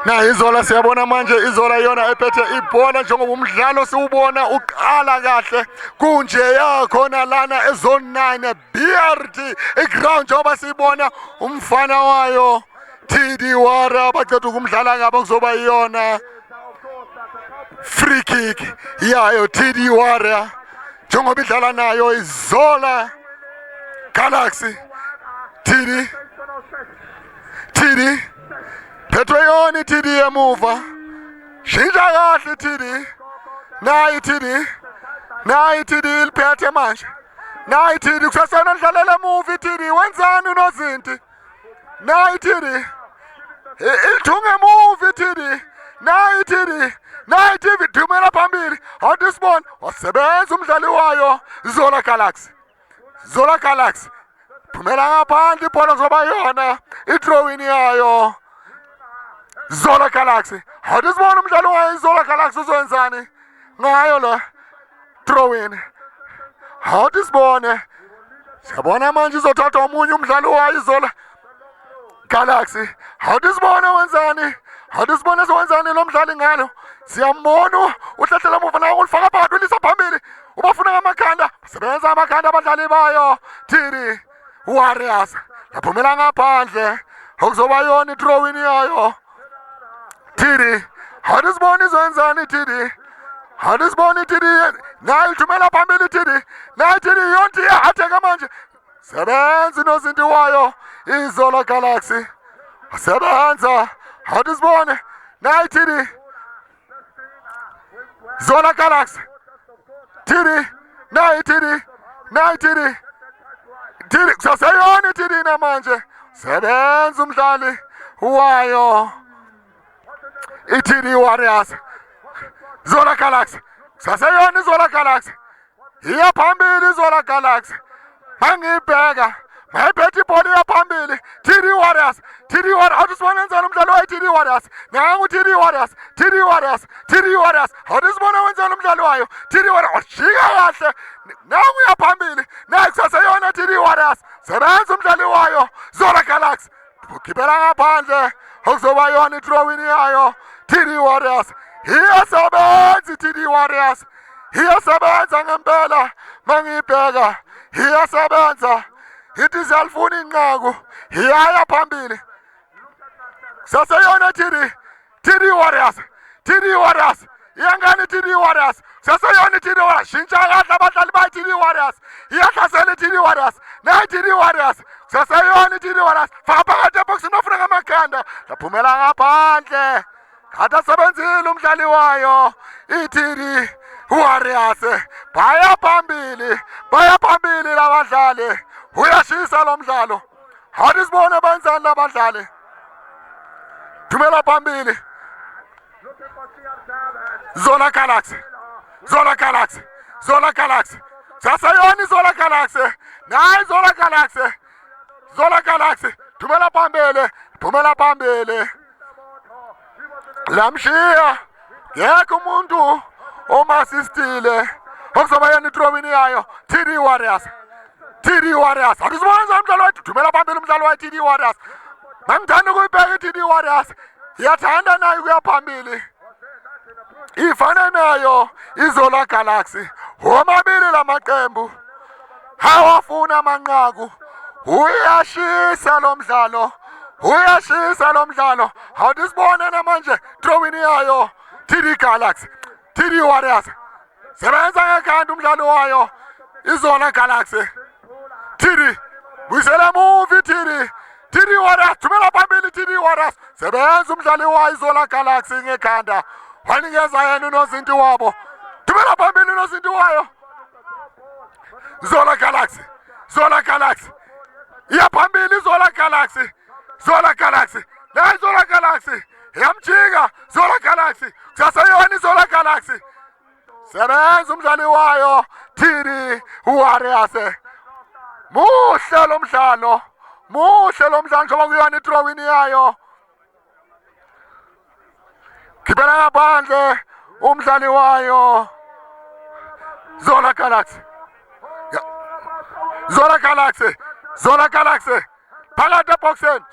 Na izola siyabona manje izola iyona ephethe ibhola njengoba umdlalo siwubona uqala kahle kunje yakhona lana ezone 9 BRD iground njengoba siyibona umfana wayo TD Warrior abaceda ukumdlala ngabo kuzoba iyona free kick yayo TD Warrior njengoba idlala nayo izola Galaxy TD phethwe yona TD emuva shintsha kahle TD nayi TD liphethe manje nayi TD kusasena udlalela emuva TD wenzani unozinti nayi TD ilithunga emuva TD nayi TD thumela phambili awuthi sibone wasebenza umdlali wayo Zola Galaxy thumela ngaphandle ibhola kuzoba yona i-throwing yayo Zola Galaxy awuthi sibone umdlali wayo Zola Galaxy uzowenzani ngayo la throwing awuthi sibone siyabona manje izothatha omunye umdlali wayo Zola Galaxy awuthi sibone wenzani sewenzani lo mdlali ngalo siyambona uhlahlela emuva nayo ulifaka phakathi ulisa phambili ubafuna ngamakhanda sebenza amakhanda abadlali bayo TD Warriors yaphumela ngaphandle okuzoba yona i-throwing yayo TD awuthi sibone izowenzani TD awuthi sibone TD nayo ithumela phambili TD nayo TD yonke iyahatheka manje sebenza inozinti wayo iZola Galaxy sebenza awuthi sibone nayo TD Zola Galaxy TD nayo TD kusaseyona TD namanje sebenza umdlali wayo i-TD Warriors Zola Galaxy kusaseyona iZola Galaxy iya phambili iZola Galaxy mangibheka mayiphethe ibhola iya phambili TD Warriors awuthi sibona wenzani umdlalo wayo TD Warriors nangu TD Warriors awuthi sibona wenzani umdlalo wayo TD Warriors wajika kahle nangu iya phambili nayo kusaseyona TD Warriors sebenza umdlali wayo Zola Galaxy ukhiphela ngaphandle okuzoba yona i-throwing yayo TD Warriors iyasebenza i-TD Warriors iyasebenza ngempela mangibheka iyasebenza ithi siyalifuna inqaku iyaya phambili saseyona TD Warriors iyangani TD Warriors saseyona TD Warriors shintsha kahle abadlali bayo TD Warriors iyahlasela TD Warriors nayo TD Warriors saseyona TD Warriors faka phakathi eboxini ofuna ngamakhanda laphumela ngaphandle kade asebenzile umdlali wayo i-TD Warriors baya phambili labadlali uyashisa lo mdlalo awuthi sibone benzani labadlali thumela phambili Zola Galaxy saseyona iZola Galaxy nayo Zola Galaxy thumela phambili lamshiya ngekho umuntu omasistile okuzoba yena i-throwing yayo TD Warriors awuthi sibona njani umdlalo wayo thumela phambili umdlalo wayo TD Warriors mangithanda ukuyibheka i-TD Warriors iyathanda nayo ukuya phambili ifana nayo iZola Galaxy womabili lamaqembu hawafuna amanqaku uyashisa lo mdlalo awuthi sibone namanje throwing yayo TD Warriors sebenza ngekhanda umdlalo wayo iZola Galaxy TD buyisela muvi TD Warriors thumela phambili TD Warriors sebenza umdlali wayo iZola Galaxy ngekhanda wanikeza yena unozinti wabo thumela phambili unozinti wayo Zola Galaxy iya phambili iZola Galaxy nayo iZola Galaxy yamjika Zola Galaxy kusaseyona iZola Galaxy sebenza umdlali wayo TD Warriors muhle lo mdlalo njengoba kuyona i-throwing yayo khiphela ngaphandle umdlali wayo Zola Galaxy phakathi eboxeni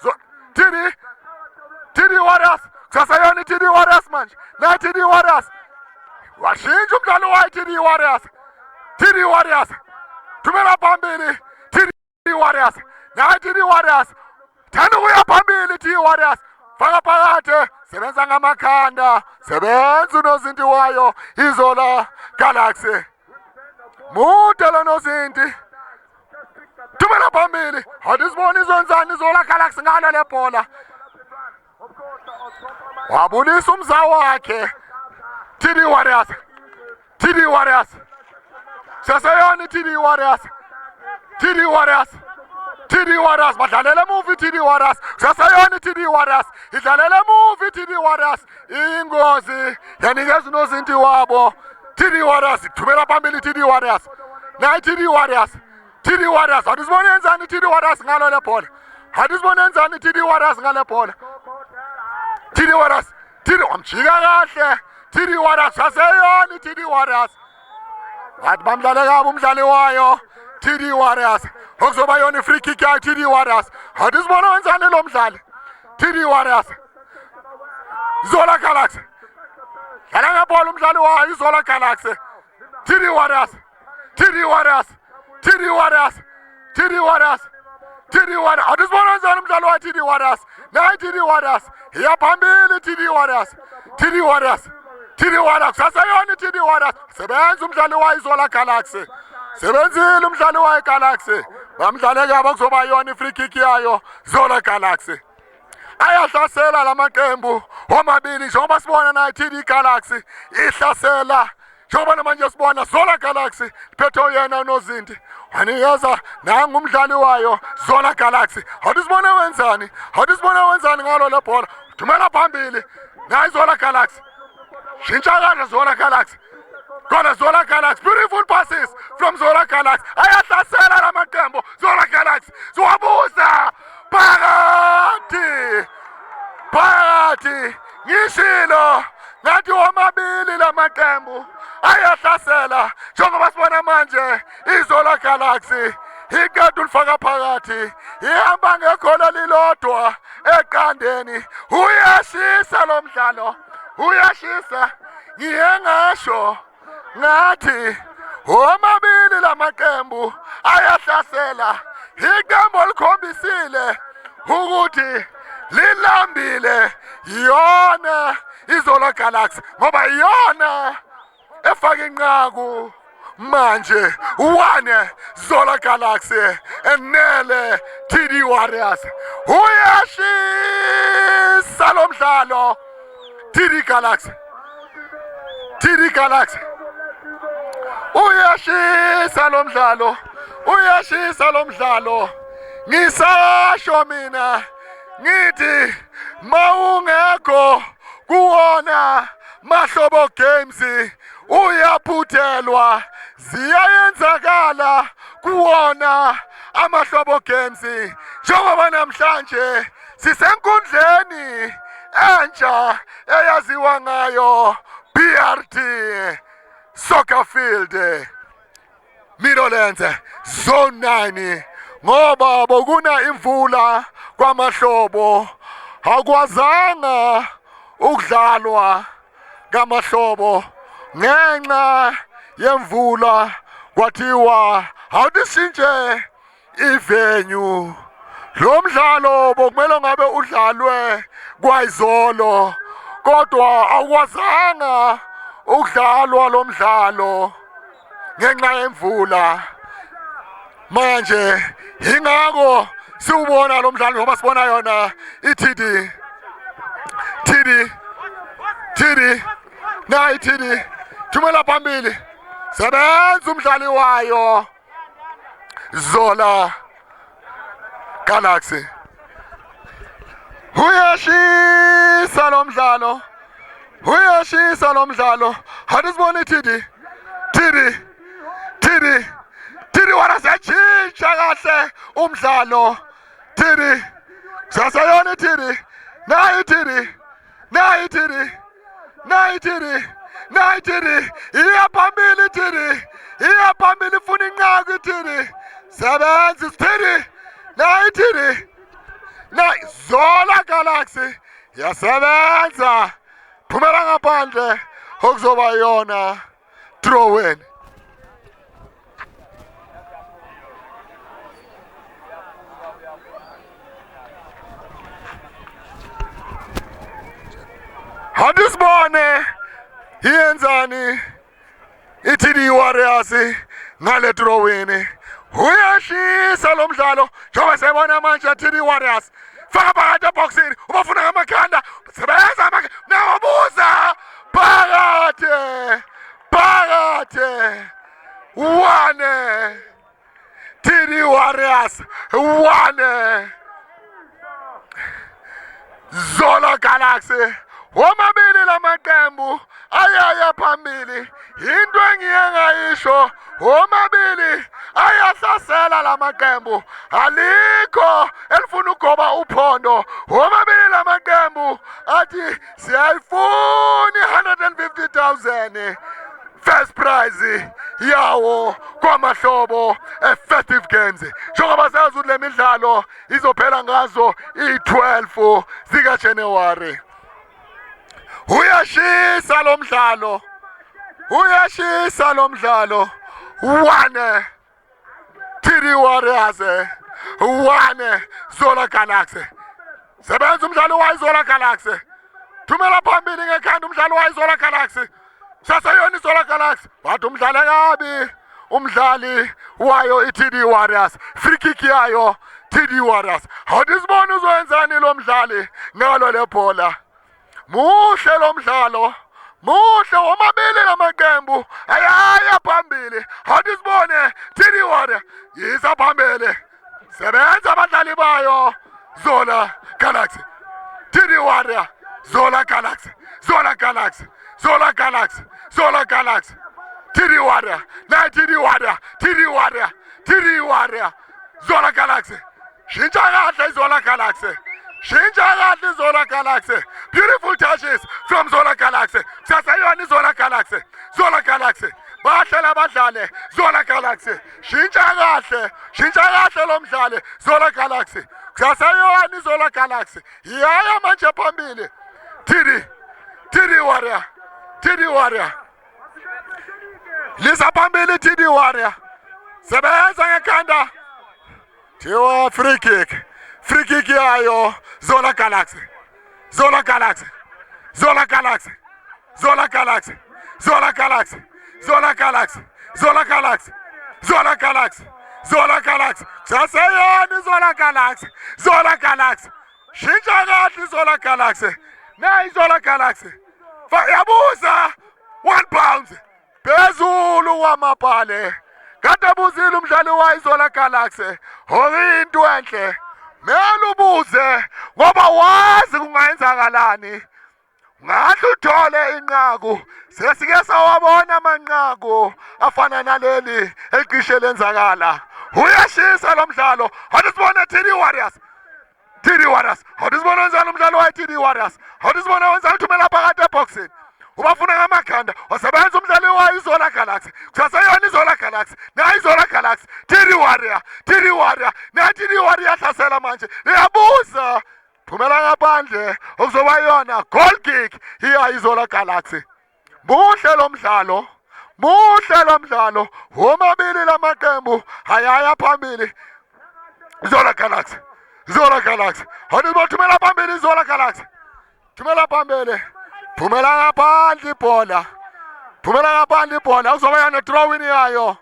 TD Warriors kusasayona iTD Warriors manje. Na TD Warriors. Washintsha umdlalo wayo TD Warriors. TD Warriors. Thumela phambili TD Warriors. Na TD Warriors. Thanda ukuya phambili TD Warriors. Faka phakathi, sebenza ngamakhanda, sebenza unozinti wayo, Izola Galaxy. Mude lo nozinti. Thumela phambili. Hadisibona izonzani Izola Galaxy ngalo le bhola. Wabulisa umzawo wakhe. TD Warriors. TD Warriors. Sasayona TD Warriors. TD Warriors. TD Warriors badlalela movie TD Warriors. Sasayona TD Warriors. Idlalela movie TD Warriors. Ingozi yanikeza unozinti wabo. TD Warriors thumela phambili TD Warriors. Na TD Warriors. TD Warriors. Hadisibona yenzani TD Warriors ngalo le bhola. Hadisibona yenzani TD Warriors ngale bhola. TD Warriors. TD wamjika kahle. TD Warriors sasayona TD Warriors. Bathi bamdlale kabi umdlali wayo TD Warriors. Okuzoba yona free kick ya TD Warriors. Hadisibona wenzani lo mdlali. TD Warriors. Izola Galaxy. Dlala ngebhola umdlali wayo Izola Galaxy. TD Warriors. TD Warriors. TD Warriors. TD Warriors. TD Warriors. Hadisibona wenzani umdlali wayo TD Warriors. Na TD Warriors. Iyaphambili TD Warriors. TD Warriors. TD Warriors. Sasayona TD Warriors. Sebenza umdlali wayo Izola Galaxy. Sebenzile umdlali wayo Galaxy. Bamdlale kabi kuzoba yona free kick yayo Izola Galaxy. Ayahlasela lamaqembu omabili njengoba sibona na TD Galaxy ihlasela. Njengoba manje sibona Izola Galaxy phethe yena unozinti. Wanikeza nangu umdlali wayo Izola Galaxy. Hadisibona wenzani? Hadisibona wenzani ngalo le bhola. Thumela phambili na Izola Galaxy. Shintsha kahle Izola Galaxy. Gonna Izola Galaxy. Beautiful passes from Izola Galaxy. Ayahlasela lamaqembu Izola Galaxy. Ziwabuza phakathi. Phakathi. Ngishilo ngathi omabili lamaqembu ayahlasela njengoba sibona manje Izola Galaxy iqeda ulifaka phakathi ihamba ngegoli lilodwa eqandeni. Uyashisa lo mdlalo. Uyashisa. Ngiyengasho ngathi omabili lamaqembu ayahlasela. Iqembu likhombisile ukuthi lilambile yona Izola Galaxy ngoba yona efaka inqaku manje uwane Izola Galaxy enele TD Warriors. Uyashisa lo mdlalo TD Galaxy. TD Galaxy. Uyashisa lo mdlalo. Uyashisa lo mdlalo. Ngisasho mina ngithi mawungekho kuwona Mahlobo Games uyaphuthelwa. Ziyayenzakala kuwona Amahlobo Games njengoba namhlanje sisenkundleni entsha eyaziwa ngayo BRT Soccer Field Meadowlands Zone 9 ngoba bokuna imvula kwaMahlobo akwazanga ukudlalwa kaMahlobo ngenxa yemvula. Kwathiwa awudishintshe ivenue. Lo mdlalo bokumele ngabe udlalwe kwaIzolo kodwa akwazanga ukudlalwa lo mdlalo ngenxa yemvula. Manje ingakho siubona lo mdlalo ngoba sibona yona iTD na iTD thumela phambili. Sebenza umdlali wayo Izola Galaxy. Uyashisa lo mdlalo. Uyashisa lo mdlalo. Hadisibona iTD Warriors yachintsha kahle umdlalo. TD sasayona iTD na iTD iya phambili iTD iya phambili funa inqaku iTD. Sebenza iTD na iTD na Izola Galaxy yasebenza phumela ngaphandle okuzoba yona throw in. Hadisibone yenzani iTD Warriors ngale throw in. Uyashisa lo mdlalo njengoba sebona manje iTD Warriors faka phakathi eboxini ubafuna ngamakhanda sebenza nawabuza phakathi one TD Warriors one Zola Galaxy womabili lamaqembu ayaya phambili into engiye ngayisho womabili ayahlasela lamaqembu alikho elifuna ugoba uphondo womabili lamaqembu athi siyayifuna 150,000 first prize yawo kwamahlobo effective games njengoba sazi ukuthi le midlalo izophela ngazo i12 zika January. Uyashisa lo mdlalo one TD Warriors one Zola Galaxy sebenza umdlalo wa Zola Galaxy thumela phambili ngekhanda umdlalo wa Zola Galaxy sasayona Zola Galaxy wathi umdlala kabi umdlali wayo iTD Warriors free kick yayo TD Warriors awudisibona uzowenzani lo mdlali ngalo lebhola. Muhle lo mdlalo muhle womabili lamaqembu ayaya phambili awudisibone TD Warrior yisa phambili sebenza abadlali bayo Zola Galaxy TD Warrior Zola Galaxy TD Warrior na TD Warrior Zola Galaxy shintsha kahle Zola Galaxy beautiful touches from Zola Galaxy sasayona Zola Galaxy bahlela badlale Zola Galaxy shintsha kahle lo mdlali Zola Galaxy sasayona Zola Galaxy yaya manje phambili TD Warrior lisa phambili TD Warrior sebenza ngekhanda thiwa free kick yayo Zola Galaxy sasayona Zola Galaxy shintsha kahle Zola Galaxy nayi Zola Galaxy yabuza 1 pound phezulu wamabhale kade buzile umdlali wa Zola Galaxy into enhle mele ubuze ngoba wazi kungayenzakalani ngathi uthole inqaku sesike sawabona amanqaku afana naleli eqishe lenzakala uyashisa lo mdlalo awudisibona TD Warriors awudisibona wenzani umdlalo wa TD Warriors awudisibona wenzani uthumela phakathi eboxini ubafuna ngamakhanda wasebenza umdlali wa Zola Galaxy kusasayona Zola Galaxy nayi Zola Galaxy TD Warrior na TD Warrior hlasela manje liyabuza phumela ngaphandle okuzoba yona goal kick iya Zola Galaxy. Muhle lo mdlalo womabili lamaqembu ayaya phambili Zola Galaxy awudisibona thumela phambili Zola Galaxy thumela phambili phumela ngaphandle ibhola uzoba yana throw in yayo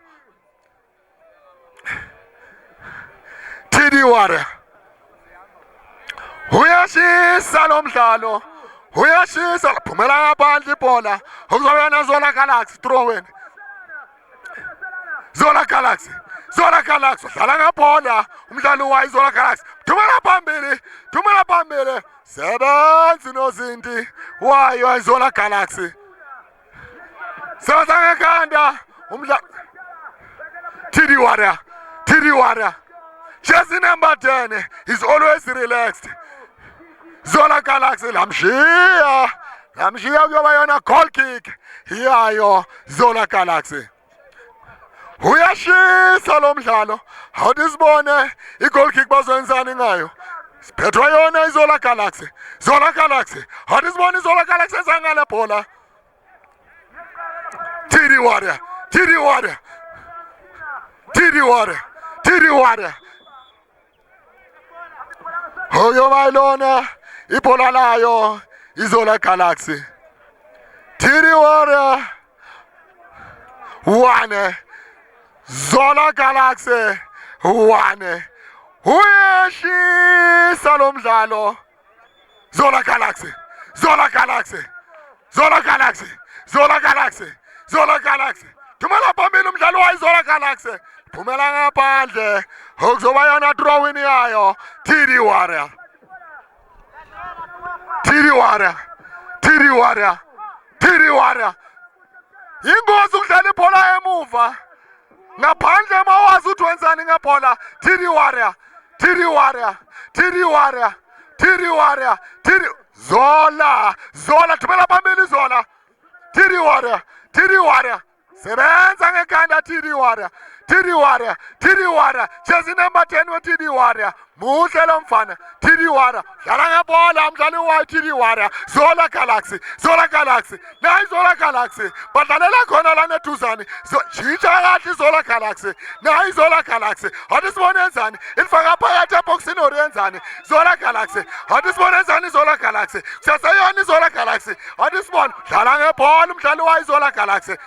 TD Warrior uyashisa lo mdlalo phumela ngaphandle ibhola uzoba yana Zola Galaxy throw in Zola Galaxy dlala ngaphola umdlali wa Zola Galaxy thumela phambili sebenzi nozinti wayo Zola Galaxy sebenza ngekhanda TD Warrior jersey number 10 is always relaxed Zola Galaxy lamshiya kuyoba yona goal kick yayo Zola Galaxy uyashisa lo mdlalo awudisibone i-goal kick bazoyenzani ngayo Siphethwe yona iZola Galaxy. Zola Galaxy. Hathi sibone iZola Galaxy ezangale bhola. TD Warrior. TD Warrior. TD Warrior. TD Warrior. Hoyo bayilona ibhola layo iZola Galaxy. TD Warrior. One. Zola Galaxy. One. Uyeshisa lo mdlalo. Zola Galaxy. Zola Galaxy. Zola Galaxy. Zola Galaxy. Zola Galaxy. Thumela phambili umdlalo wa iZola Galaxy. Phumela ngaphandle. Okuzoba yona drawing yayo. TD Warrior. TD Warrior. TD Warrior. TD Warrior. Ingozi ukudlala ibhola emuva. Ngaphandle mawazi ukuthi wenzani ngebhola. TD Warrior. TD Warrior. TD Warrior. TD Warrior. TD Zola. Zola thumela phambili Zola. TD Warrior. TD Warrior. Sebenza ngekhanda TD Warrior. TD Warrior. TD Warrior. Jersey number 10 we TD Warrior. Muhle lo mfana. TD Warrior. Dlala ngebhola umdlali wa TD Warrior. Zola Galaxy. Zola Galaxy. Nayi Zola Galaxy. Badlalela khona lana eduzane. Jitsha kahle Zola Galaxy. Nayi Zola Galaxy. Hathi sibone enzani. Ilifaka phakathi eboxini orenzani. Zola Galaxy. Hathi sibone enzani Zola Galaxy. Kusaseyona iZola Galaxy. Hathi sibone dlala ngebhola umdlali wa iZola Galaxy.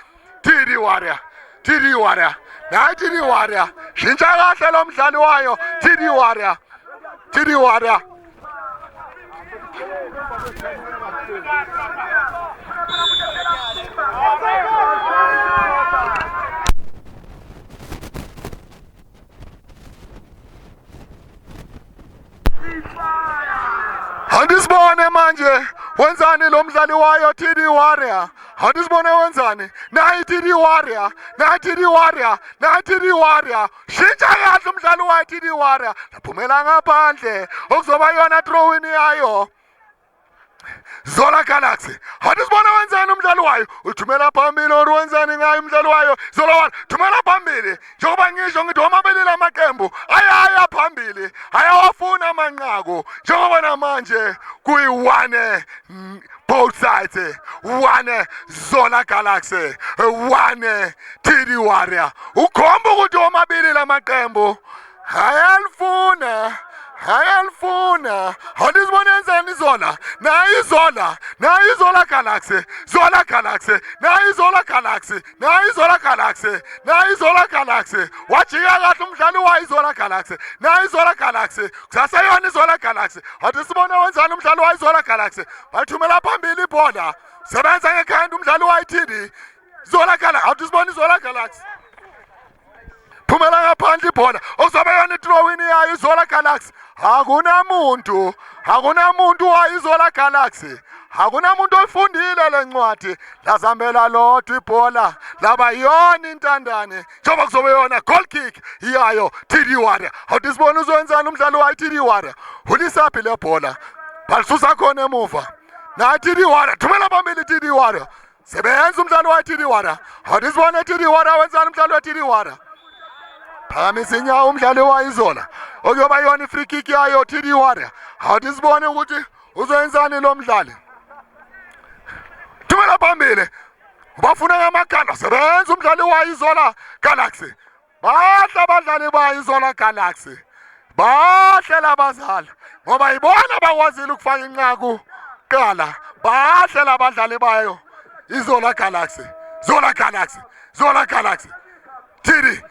TD Warrior. TD Warrior. Nayi TD Warrior. Jitsha kahle lo mdlali wayo. TD Warrior. TD Warrior. Handisibone manje wenzani lo mdlali wayo TD Warrior. Handisibone wenzani. Nayi TD Warrior. Nayi TD Warrior. Nayi TD Warrior. Shintsha kahle umdlali wayo TD Warrior. Laphumela ngaphandle. Okuzoba yona throwing yayo. Zola Galaxy. Handisibone wenzani umdlali wayo. Uthumela phambili wenzani ngayo umdlali wayo. Zola Warrior. Thumela phambili. Njengoba ngisho ngithi omabili lamaqembu ayaya phambili. Ayawafuna amanqaku. Njengoba namanje kuyi-1 both sides. 1 Zola Galaxy. 1 TD Warrior. Ukhomba ukuthi omabili lamaqembu ayalifuna. Hayalfuna. Handisibone enzani Zola. Nayi Zola. Nayi Zola Galaxy. Zola Galaxy. Nayi Zola Galaxy. Nayi Zola Galaxy. Nayi Zola Galaxy. Wajika kahle umdlali wa iZola Galaxy. Nayi Zola Galaxy. Kusaseyona iZola Galaxy. Handisibone wenzani umdlali wa iZola Galaxy. Balithumela phambili ibhola. Sebenza ngekhanda umdlali wa TD. Zola Galaxy. Handisibone iZola Galaxy. Phumela ngaphandle ibhola. Okuzobe yona ithrowing yayo iZola Galaxy. Akunamuntu wa iZola Galaxy. Akunamuntu ofundile lencwadi. Lazambela lodwa ibhola. Laba yona intandane. Njengoba kuzobe yona goal kick yayo TD Warrior. Hathi sibone uzowenzani umdlali wa TD Warrior. Ulisaphi le bhola. Balisusa khona emuva. Na TD Warrior. Thumela phambili TD Warrior. Sebenza umdlali wa TD Warrior. Hathi sibone TD Warrior wenzani umdlali wa TD Warrior. Phamisa inyawo umdlali wa iZola. Okuyoba yona ifree kick yayo TD Warrior. Hathi sibone ukuthi uzoyenzani lo mdlali. Thumela phambili. Bafuna ngamakhanda. Sebenza umdlali wa iZola Galaxy. Bahle abadlali ba iZola Galaxy. Bahle labazali. Ngoba ibona bakwazile ukufaka inqaku kala. Bahle labadlali bayo iZola Galaxy. Zola Galaxy. Zola Galaxy. TD.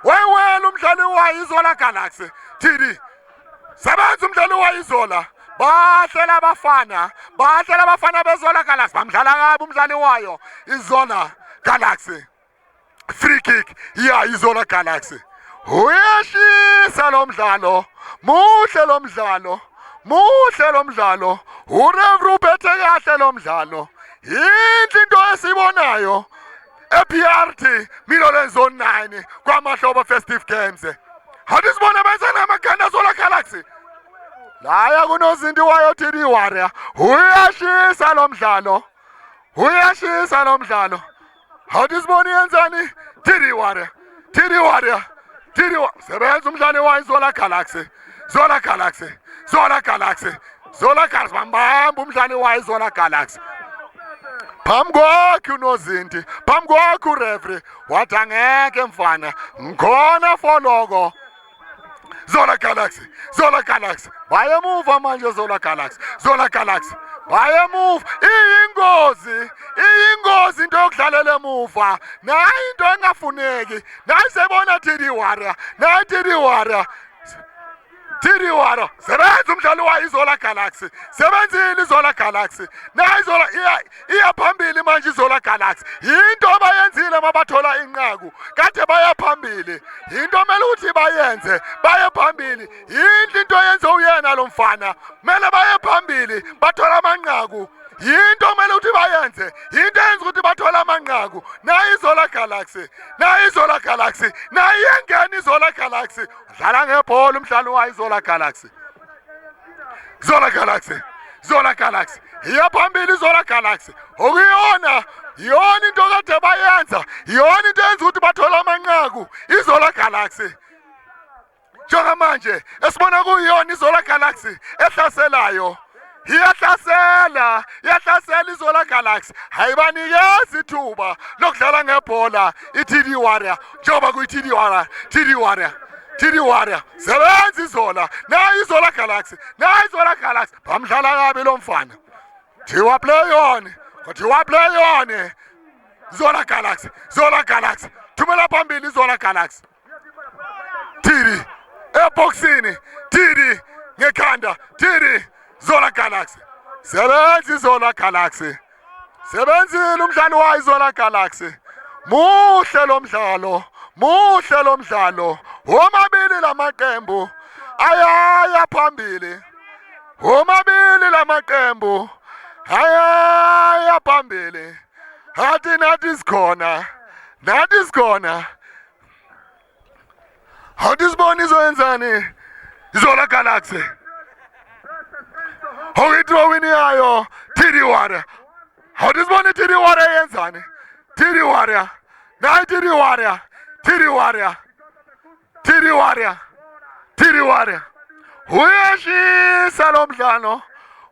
Wewela umdlali wa iZola Galaxy. TD. Sebenza umdlali wa iZola. Bahle labafana beZola Galaxy. Bamdlala kabi umdlali wayo iZola Galaxy. Free kick ya iZola Galaxy. Uyashisa lo mdlalo. Muhle lo mdlalo. Urevru uphethe kahle lo mdlalo. Yinhle into esibonayo. ePRT Milolen Zone 9 kwamahlobo festive games. Hathi sibone benzana amakhanda Zola Galaxy. Laya kunozinti wayo TD Warrior. Uyashisa lo mdlalo. Hathi sibone yenzani TD Warrior. Tiri sebenza umdlali wa Zola Galaxy. Zola Galaxy. Zola Galaxy. Zola Galaxy bambamba umdlali wa Zola Galaxy. Phambi kwakhe unozinti, phambi kwakhe ureferee wathi angeke mfana ngikhona foloko. Zola Galaxy, Zola Galaxy bayemuva manje Zola Galaxy, Zola Galaxy bayemuva. Iyingozi into yokudlalela emuva, nayi into engafuneki. Nayi sebona Tiri Warrior, nayi Tiri Warrior. Tiri Warrior sebenza umdlalo wa Zola Galaxy, sebenzile Zola Galaxy. Nayi Zola iya phambili manje Zola Galaxy. Into abayenzile mabathola inqaku, kade baya phambili. Into mele uthi bayenze, baye phambili. Yinto into yenze uyena lo mfana, mele baye phambili, bathola amanqaku. Yinto mele uthi bayenze, yinto yenza ukuthi bathola amanqaku. Nayi Zola Galaxy, nayi Zola Galaxy, nayi yengena Zola Galaxy. Dlala ngebhola umdlalo wa Zola Galaxy. Zola Galaxy, Zola Galaxy iya phambili Zola Galaxy. Okuyona yona into kade bayenza, yona into yenza ukuthi bathola amanqaku iZola Galaxy. Njenga manje esibona kuyona iZola Galaxy ehlaselayo. Iyahlasela iZola Galaxy. Hayibanikeza ithuba lokudlala ngebhola iTD Warrior. Njengoba kuyiTD Warrior, TD Warrior. Tiri Warrior sebenza iZola, nayi Zola Galaxy, nayi Zola Galaxy bamdlala kabi lo mfana. Thiwa play on, kuthiwa play on. Zola Galaxy, Zola Galaxy thumela phambili Zola Galaxy. Tiri eboxini, Tiri ngekhanda, Tiri Zola Galaxy sebenza iZola Galaxy. Sebenzile umdlalo wa Zola Galaxy. Muhle lo mdlalo, muhle lo mdlalo. Omabili lamaqembu ayaya phambili. Omabili lamaqembu ayaya phambili. Nathi sikhona, nathi sikhona. Hathi sibona izoyenzani iZola Galaxy. Okuyidrowini yayo Tiri Warrior. Hathi sibona iTiri Warrior yenzani. Tiri Warrior, nayi Tiri Warrior, Tiri Warrior. Tiri Warrior, Tiri Warrior. Uyashisa lo mdlalo,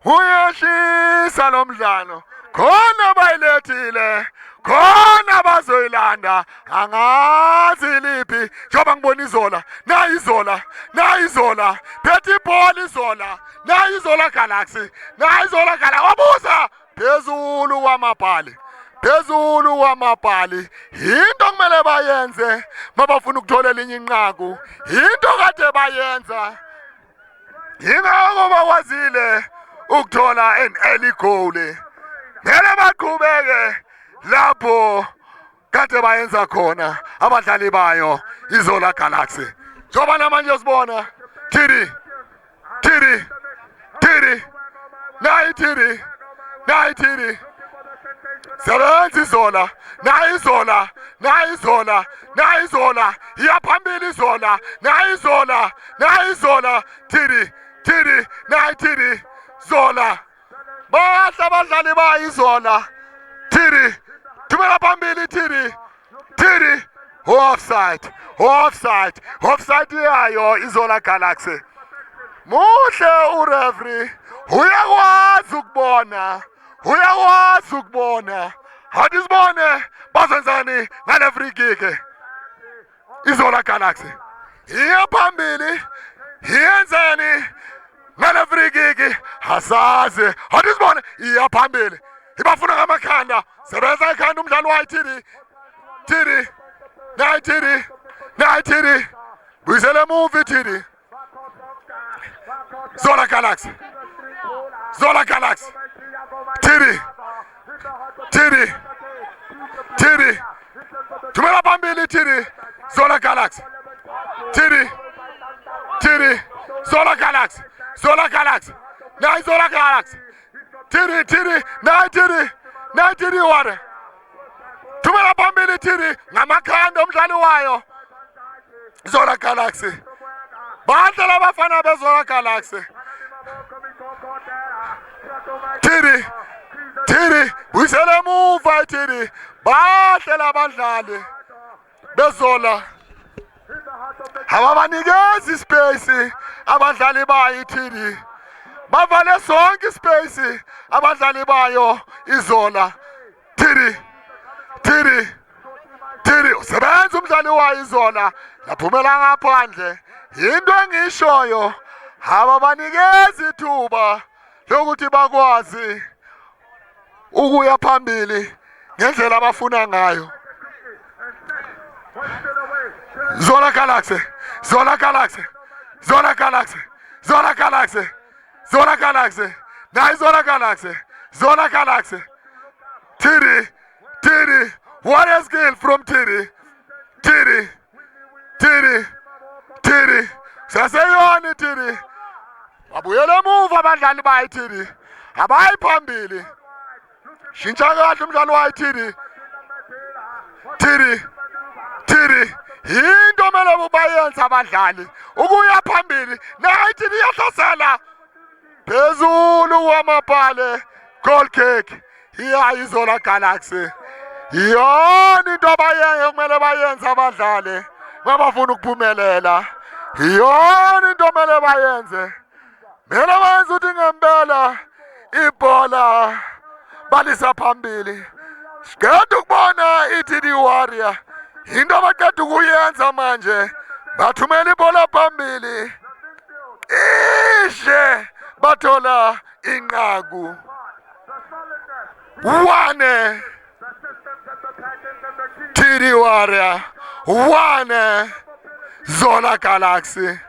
uyashisa lo mdlalo. Khona bayilethile, khona bazoyilanda. Angazi liphi njengoba ngibona iZola, nayi iZola, nayi iZola. Phethe ibhola iZola, nayi iZola Galaxy, nayi iZola Galaxy. Wabuza phezulu kwamabhali. Phezulu kwamabhali. Into kumele bayenze mabafuna ukuthola elinye inqaku. Into kade bayenza. Yingakho bakwazile ukuthola an early goal. Ngeke baqhubeke lapho kade bayenza khona abadlali bayo iZola Galaxy. Njoba namanje sibona Tiri, Tiri, Tiri, nayi Tiri, nayi Tiri. Sebenza iZola, nayi iZola, nayi iZola, nayi iZola. Iya phambili iZola, nayi iZola, nayi iZola. Tiri, Tiri, nayi Tiri. Zola bahla abadlali bayo iZola. Tiri thumela phambili Tiri, Tiri. Offside, offside, offside yayo iZola Galaxy. Muhle ureferee, uyakwazi ukubona, uyakwazi ukubona. Hathi sibone bazenzani ngale free kick. iZola Galaxy iya phambili, yenzani ngale free kick hasazi. Hathi sibone iya phambili, ibafuna ngamakhanda. Sebenza ikhanda umdlalo wayo Tiri, Tiri, nayi Tiri, nayi Tiri. Buyisele emuva Tiri. Zola Galaxy, Zola Galaxy. Tiri, Tiri, Tiri. Thumela phambili Tiri. Zola Galaxy, Tiri, Tiri. Zola Galaxy, Zola Galaxy. Nayi Zola Galaxy. Tiri, Tiri, nayi Tiri, nayi Tiri Warrior. Thumela phambili Tiri ngamakhanda umdlali wayo Zola Galaxy. Badlala abafana beZola Galaxy. Tiri, Tiri, uyisele emuva Tiri. Badlala abadlali beZola ababanikeza ispace abadlali bayo iTD bavale sonke ispace abadlali bayo iZola TD usebenza umdlali wayo iZola laphumela ngaphandle into engishoyo ababanikeza ithuba lokuthi bakwazi ukuya phambili ngendlela abafuna ngayo. Zola Galaxy TD what a skill from TD saseyona TD babuyela emuva abadlali bayo TD abayi phambili shintsha kahle umdlali wayo TD into mele bayenza abadlali ukuya phambili nayo TD iyahlasela phezulu kwamabhale goal kick iZola Galaxy yona into abayenza kumele bayenze abadlali ngabafuna ukuphumelela yona into mele bayenze ukuthi ngempela ibhola balisa phambili siqeda ukubona iTD Warrior into abaqeda ukuyenza manje bathumela ibhola phambili ishe bathola inqaku one TD Warrior one Zola Galaxy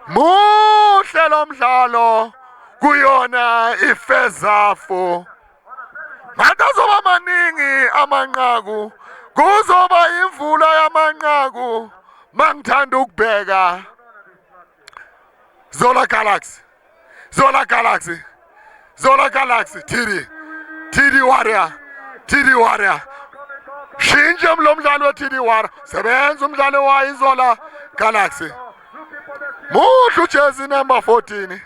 muhle lo mdlalo kuyona ifirst half ngazoba maningi amanqaku kuzoba imvula yamanqaku mangithanda ukubheka Zola Galaxy TD Warrior shintshe lo mdlalo weTD Warrior sebenza umdlalo wayo iZola Galaxy muhle ujezi number 14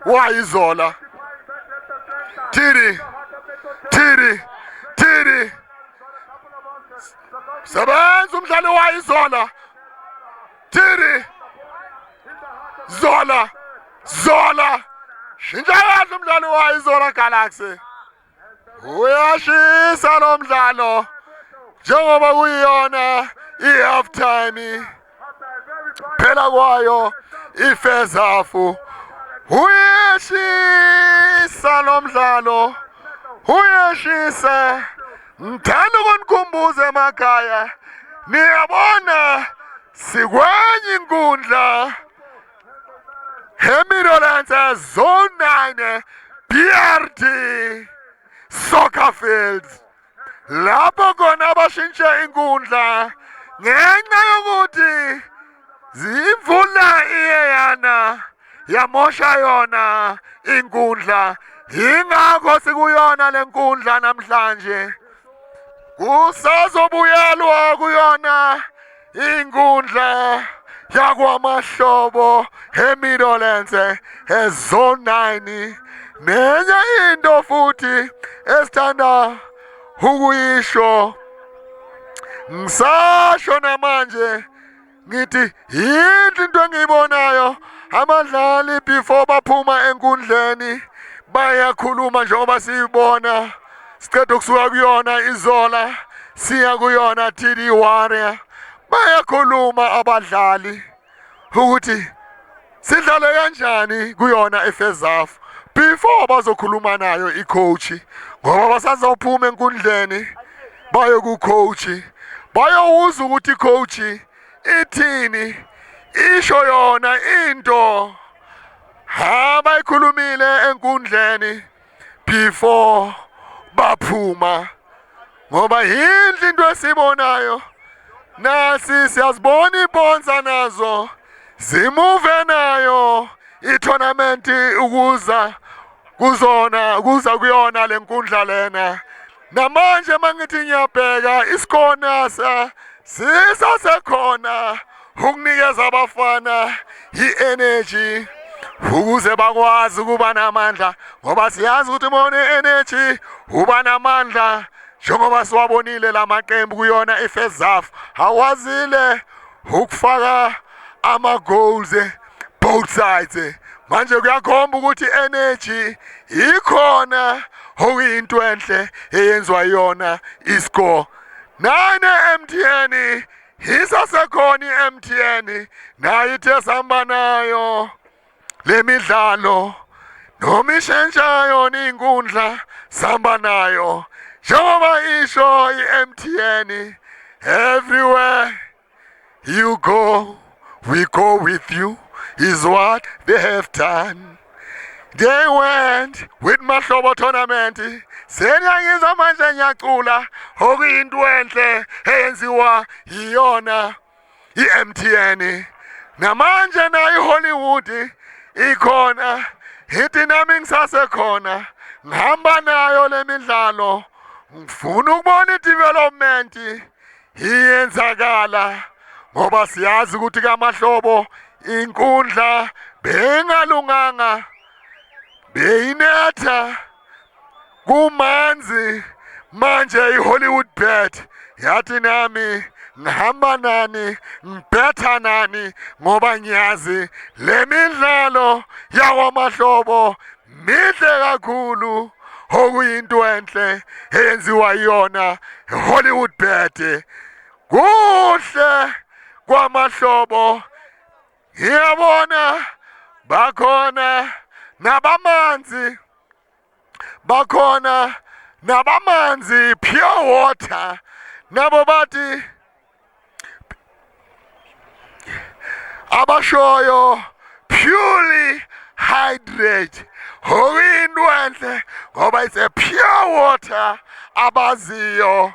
wayo iZola TD sebenza umdlalo wayo iZola TD Zola shintsha kahle umdlalo wayo iZola Galaxy uyashisa lo mdlalo njengoba kuyiyona i-half time phela kwayo ifirst half uyashisa lo mdlalo uyashisa ngithanda ukunikhumbuza emakhaya niyabona sikwenye inkundla eMidlands Zone 9 BRD Soccer Fields lapho khona abashintshe inkundla ngenxa yokuthi zimvula iyeyana yamosha yona inkundla ingakho sikuyona lenkundla namhlanje kusazobuyelwa kuyona inkundla yakwamahlobo eMidlands eZone 9 nenye into futhi esithanda ukuyisho ngisasho namanje ngithi yinhle into engiyibonayo abadlali before baphuma enkundleni bayakhuluma njengoba siyibona siqeda ukusuka kuyona iZola siya kuyona TD Warrior bayakhuluma abadlali ukuthi sidlale kanjani kuyona ifirst half before bazokhuluma nayo icoach ngoba basazophuma enkundleni bayo kucoach bayowuza ukuthi icoach ithini isho yona into abayikhulumile enkundleni before baphuma ngoba yinhle into esibonayo nasi siyazibona ibonza nazo zimuve nayo i-tournament ukuza kuyona lenkundla lena namanje mangithi ngiyabheka isikona sisasekhona ukunikeza abafana i-energy ukuze bakwazi ukuba namandla ngoba siyazi ukuthi uma une-energy uba namandla njengoba siwabonile lamaqembu kuyona ifirst half awazile ukufaka ama-goals both sides. Manje kuyakhomba ukuthi energy ikhona okuyinto enhle eyenziwa yona iscore. Nane MTN isasekhona iMTN nayo ithe sihamba nayo le midlalo noma ishentshayo inkundla sihamba nayo njengoba isho iMTN, everywhere you go we go with you is what they have done. They went with Mahlobo tournament. Seniyangizwa manje ngiyacula okuyinto enhle eyenziwa yiyona iMTN. Namanje na iHollywood ikhona, ithi nami ngisasekhona ngihamba nayo le midlalo. Ngifuna ukubona i-development iyenzakala ngoba siyazi ukuthi kaMahlobo inkundla bengalunganga, beyinetha kumanzi. Manje iHollywood Bet yathi nami ngihamba nani, ngibetha nani ngoba ngiyazi le midlalo yakwaMahlobo mihle kakhulu okuyinto enhle eyenziwa yona iHollywood Bet. Kuhle kwaMahlobo, ngiyabona bakhona nabamanzi, bakhona nabamanzi pure water, nabo bathi abashoyo purely hydrate okuyinto enhle ngoba it's a pure water abaziyo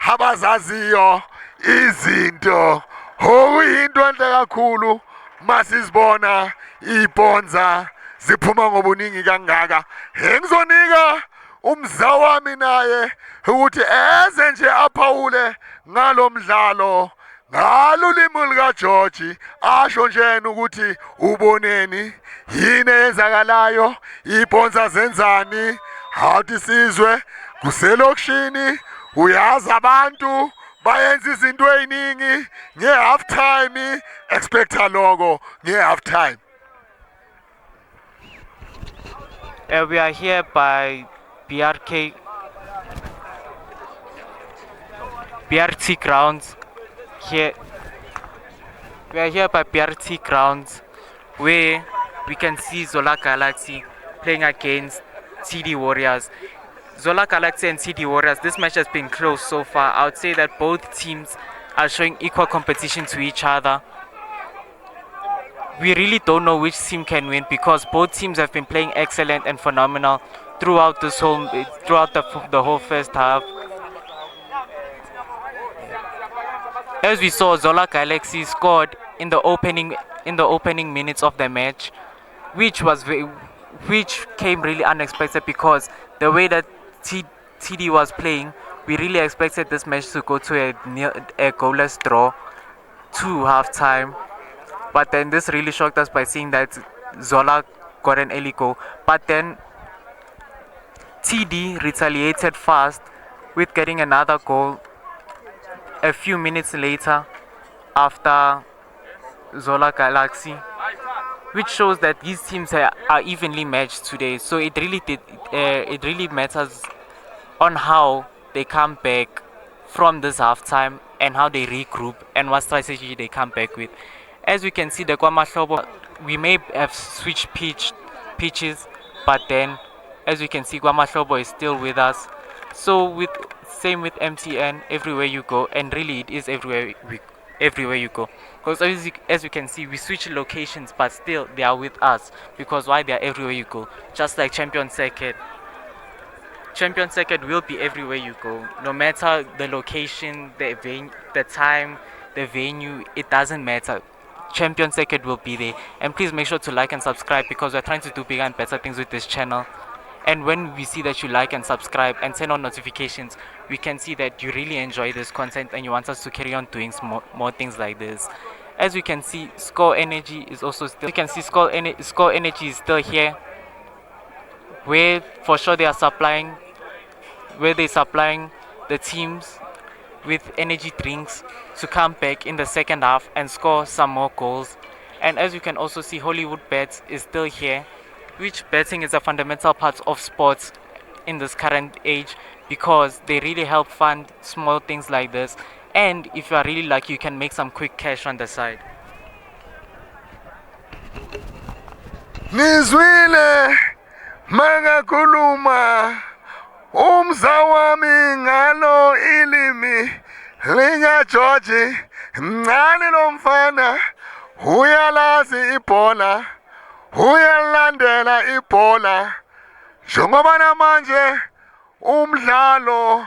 abazaziyo izinto okuyinto enhle kakhulu masizibona ibhonza ziphuma ngobuningi kangaka. Engizonika umza wami naye ukuthi eze nje aphawule ngalo mdlalo ngalulimi likaGeorge, asho nje ukuthi uboneni yini eyenzakalayo, ibhonza zenzani, hathi sizwe kuselokishini. Uyazi abantu bayenza izinto eziningi nge-half time, expecta logo nge-half time. We are here by BRT grounds. We are here by BRT grounds where we can see Zola Galaxy playing against TD Warriors. Zola Galaxy and TD Warriors, this match has been close so far. I would say that both teams are showing equal competition to each other. We really don't know which team can win because both teams have been playing excellent and phenomenal throughout the whole first half. As we saw, Zola Galaxy scored in the opening minutes of the match, which came really unexpected because the way that TD was playing, we really expected this match to go to a goalless draw to halftime. But then this really shocked us by seeing that Zola got an early goal. But then TD retaliated fast with getting another goal a few minutes later after Zola Galaxy, which shows that these teams are evenly matched today. So it really matters on how they come back from this halftime and how they regroup and what strategy they come back with. As we can see, the KwaMahlobo, we may have switched pitches, but then as we can see, KwaMahlobo is still with us. So same with MTN, everywhere you go, and really it is everywhere you go. Because as you can see, we switch locations, but still they are with us. Because why? They are everywhere you go. Just like Champion Circuit. Champion Circuit will be everywhere you go. No matter the location, the time, the venue, it doesn't matter. Champion Circuit will be there. And please make sure to like and subscribe because we're trying to do bigger and better things with this channel. And when we see that you like and subscribe and turn on notifications, we can see that you really enjoy this content and you want us to carry on doing more things like this. As we can see, Score Energy is also still. You can see Score Energy is still here, where for sure they are supplying, the the teams with energy drinks to come back in the second half and score some more goals. And as you can also see, Hollywood Bets is still here, which betting is a fundamental part of sports in this current age because they really help fund small things like this. And if you are really lucky, you can make some quick cash on the side. Nizwile mangakhuluma umzawami ngalo ilimi linga George mncane lo mfana uyalazi ibhola uyalandela ibhola njengoba namanje umdlalo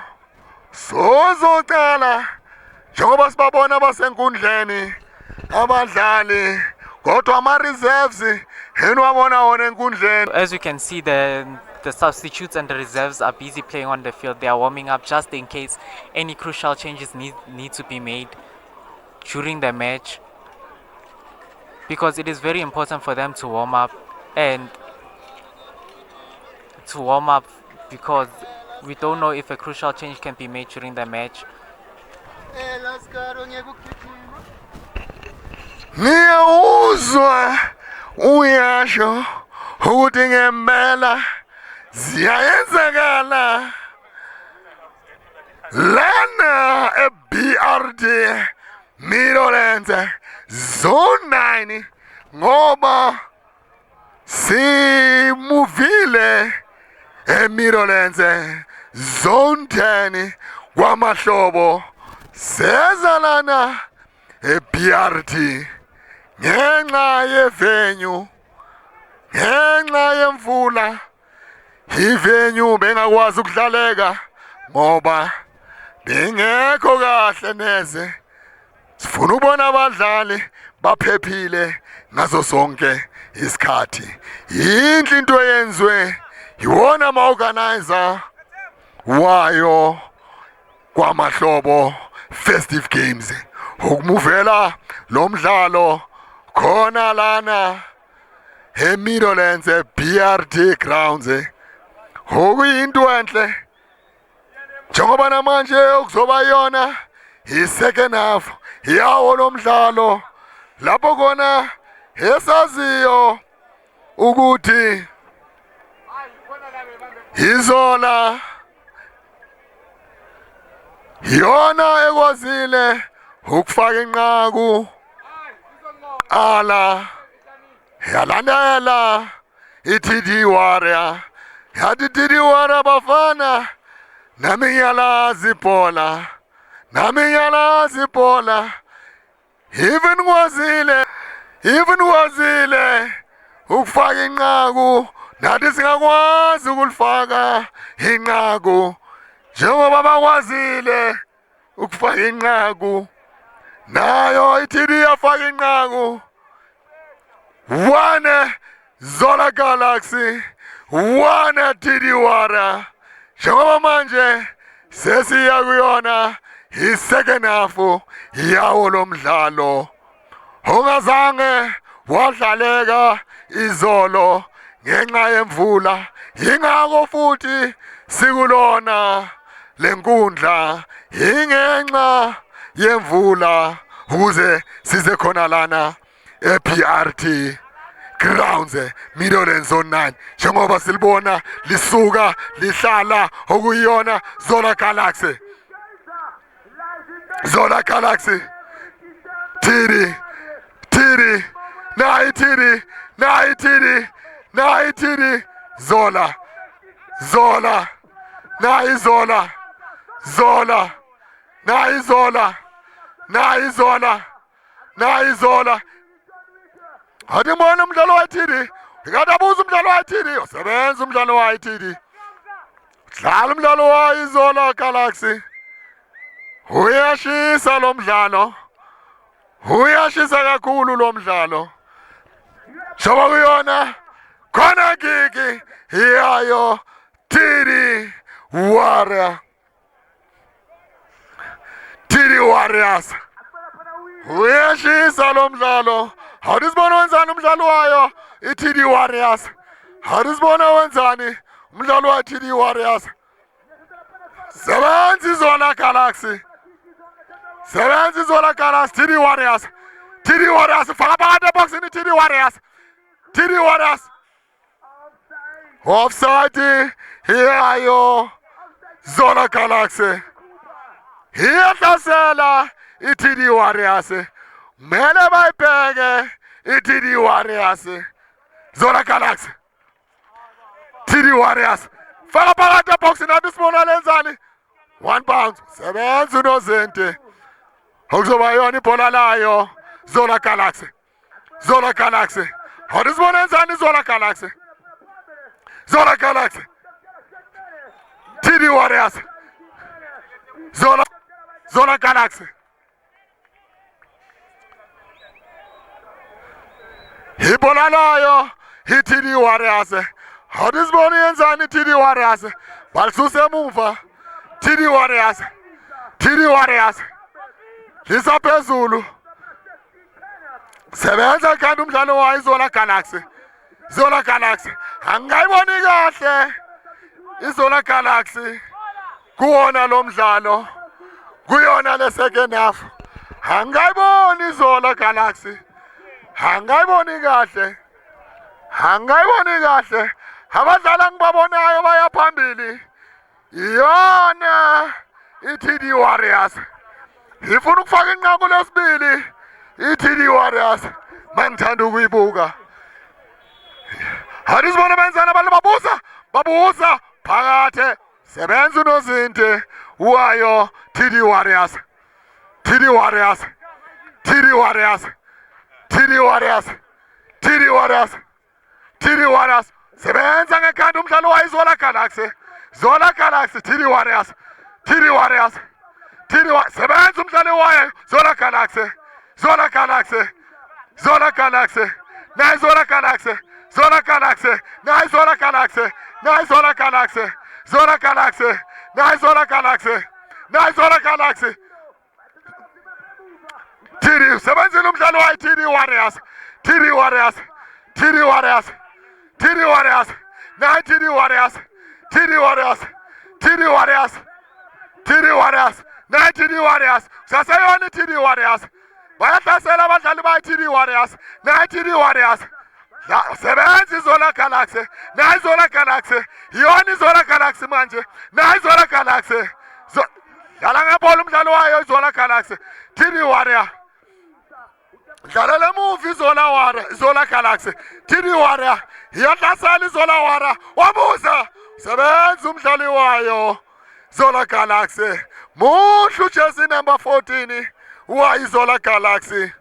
sozocala njengoba sibabona basenkundleni abadlali kodwa ama reserves enwabona wona enkundleni. As you can see, the substitutes and the reserves are busy playing on the field. They are warming up just in case any crucial changes need to be made during the match, because it is very important for them to warm up because we don't know if a crucial change can be made during the match. Niyawuzwa uyasho ukuthi ngempela ziyayenzakala lana eBRD Meadowlands Zone 9 ngoba simuvile eMeadowlands Zone 10 kwamahlobo seza lana eBRD ngenxa yevenue ngenxa yemvula ivenue bengakwazi ukudlaleka ngoba bengekho kahle neze. Sifuna ukubona abadlali baphephile ngazo sonke isikhathi. Yinhle into yenziwe yiwona ama organizer wayo kwamahlobo festive games ukumuvela lo mdlalo khona lana eMeadowlands BRD grounds okuyinto enhle njengoba namanje ukuzoba yona i-second half yawo lo mdlalo lapho khona esaziyo ukuthi izola yona ekwazile ukufaka inqaku ala yalandela iTD Warrior yathi TD Warrior bafana nami ngiyalazi ibhola even kwazile ukufaka inqaku nathi singakwazi ukulifaka inqaku njengoba bakwazile ukufaka inqaku nayo iTD yafaka inqaku. One Zola Galaxy, one TD Warrior. Njengoba manje sesiya kuyona i-second half yawo lo mdlalo ongazange wadlaleka izolo ngenxa yemvula, yingakho futhi sikulona lenkundla ingenxa yemvula ukuze size khona lana ePRD grounds Meadowlands Zone 9 njengoba silibona lisuka lihlala okuyona Zola Galaxy TD nayi TD Zola nayi Zola Hadi mbona umdlalo wa TD ngadabuza umdlalo wa TD usebenza umdlalo wa TD dlala umdlalo wa Zola Galaxy uyashisa lo mdlalo uyashisa kakhulu lo mdlalo shoba kuyona khona gigi yayo TD Warriors uyashisa lo mdlalo. Hadisibona wenzani umdlalo wayo iTD Warriors. Hadisibona wenzani umdlalo wa TD Warriors. Sebenza iZola Galaxy. Sebenza iZola Galaxy. TD Warriors. TD Warriors. Faka phakathi eboxini TD Warriors. TD Warriors. Offside. Hiyayo. Zola Galaxy. Hiyahlasela iTD Warriors. Mele bayibheke iTD Warriors. Zola Galaxy. TD Warriors. Faka phakathi eboxini nathi sibona lenzani. 1 pound. Sebenza uNozinti. Okuzoba yona ibhola layo. Zola Galaxy. Zola Galaxy. Hadi sibona lenzani Zola Galaxy. Zola Galaxy. TD Warriors. Zola Galaxy. Ibhola layo iTD Warriors. Hadi sibona yenzani TD Warriors. Balisusa emuva. TD Warriors. TD Warriors. Lisa phezulu. Sebenza kanti umdlalo wayo iZola Galaxy. Zola Galaxy. Angayiboni kahle iZola Galaxy. Kuwona lo mdlalo. Kuyona le second half. Angayiboni iZola Galaxy. Angayiboni kahle. Angayiboni kahle. Abadlala ngibabonayo baya phambili. Iyona iTD Warriors. Ifuna ukufaka inqaku lesibili iTD Warriors. Mangithanda ukuyibuka. Hadi sibona benzana abantu babuza phakathi. Sebenza uNozinti wayo TD Warriors. TD Warriors. TD Warriors. TD Warriors. TD Warriors. TD Warriors. Sebenza ngekhanda umdlalo wayo iZola Galaxy. Zola Galaxy. TD Warriors. TD Warriors. TD Warriors. Sebenza umdlalo wayo Zola Galaxy. Zola Galaxy. Zola Galaxy. Nice Zola Galaxy. Zola Galaxy. Nice Zola Galaxy. Nice Zola Galaxy. Zola Galaxy. Nice Zola Galaxy. Nice Zola Galaxy. TD. Sebenza umdlalo wayo TD Warriors. TD Warriors. TD Warriors. TD Warriors. Nice TD Warriors. TD Warriors. TD Warriors. TD Warriors. Nice TD Warriors. Sasayona TD Warriors. Bayahlasela abadlali bayiTD Warriors. Nice TD Warriors. Sebenza iZola Galaxy. Nice Zola Galaxy. Yona iZola Galaxy manje. Nice Zola Galaxy. Dlala ngebola umdlalo wayo iZola Galaxy. TD Warrior. Dlala le move iZola Warrior. Zola Galaxy. TD Warrior. Iyahlasela iZola Warrior. Wabuza. Sebenza umdlali wayo Zola Galaxy. Muhlu jersey number 14 wa iZola Galaxy.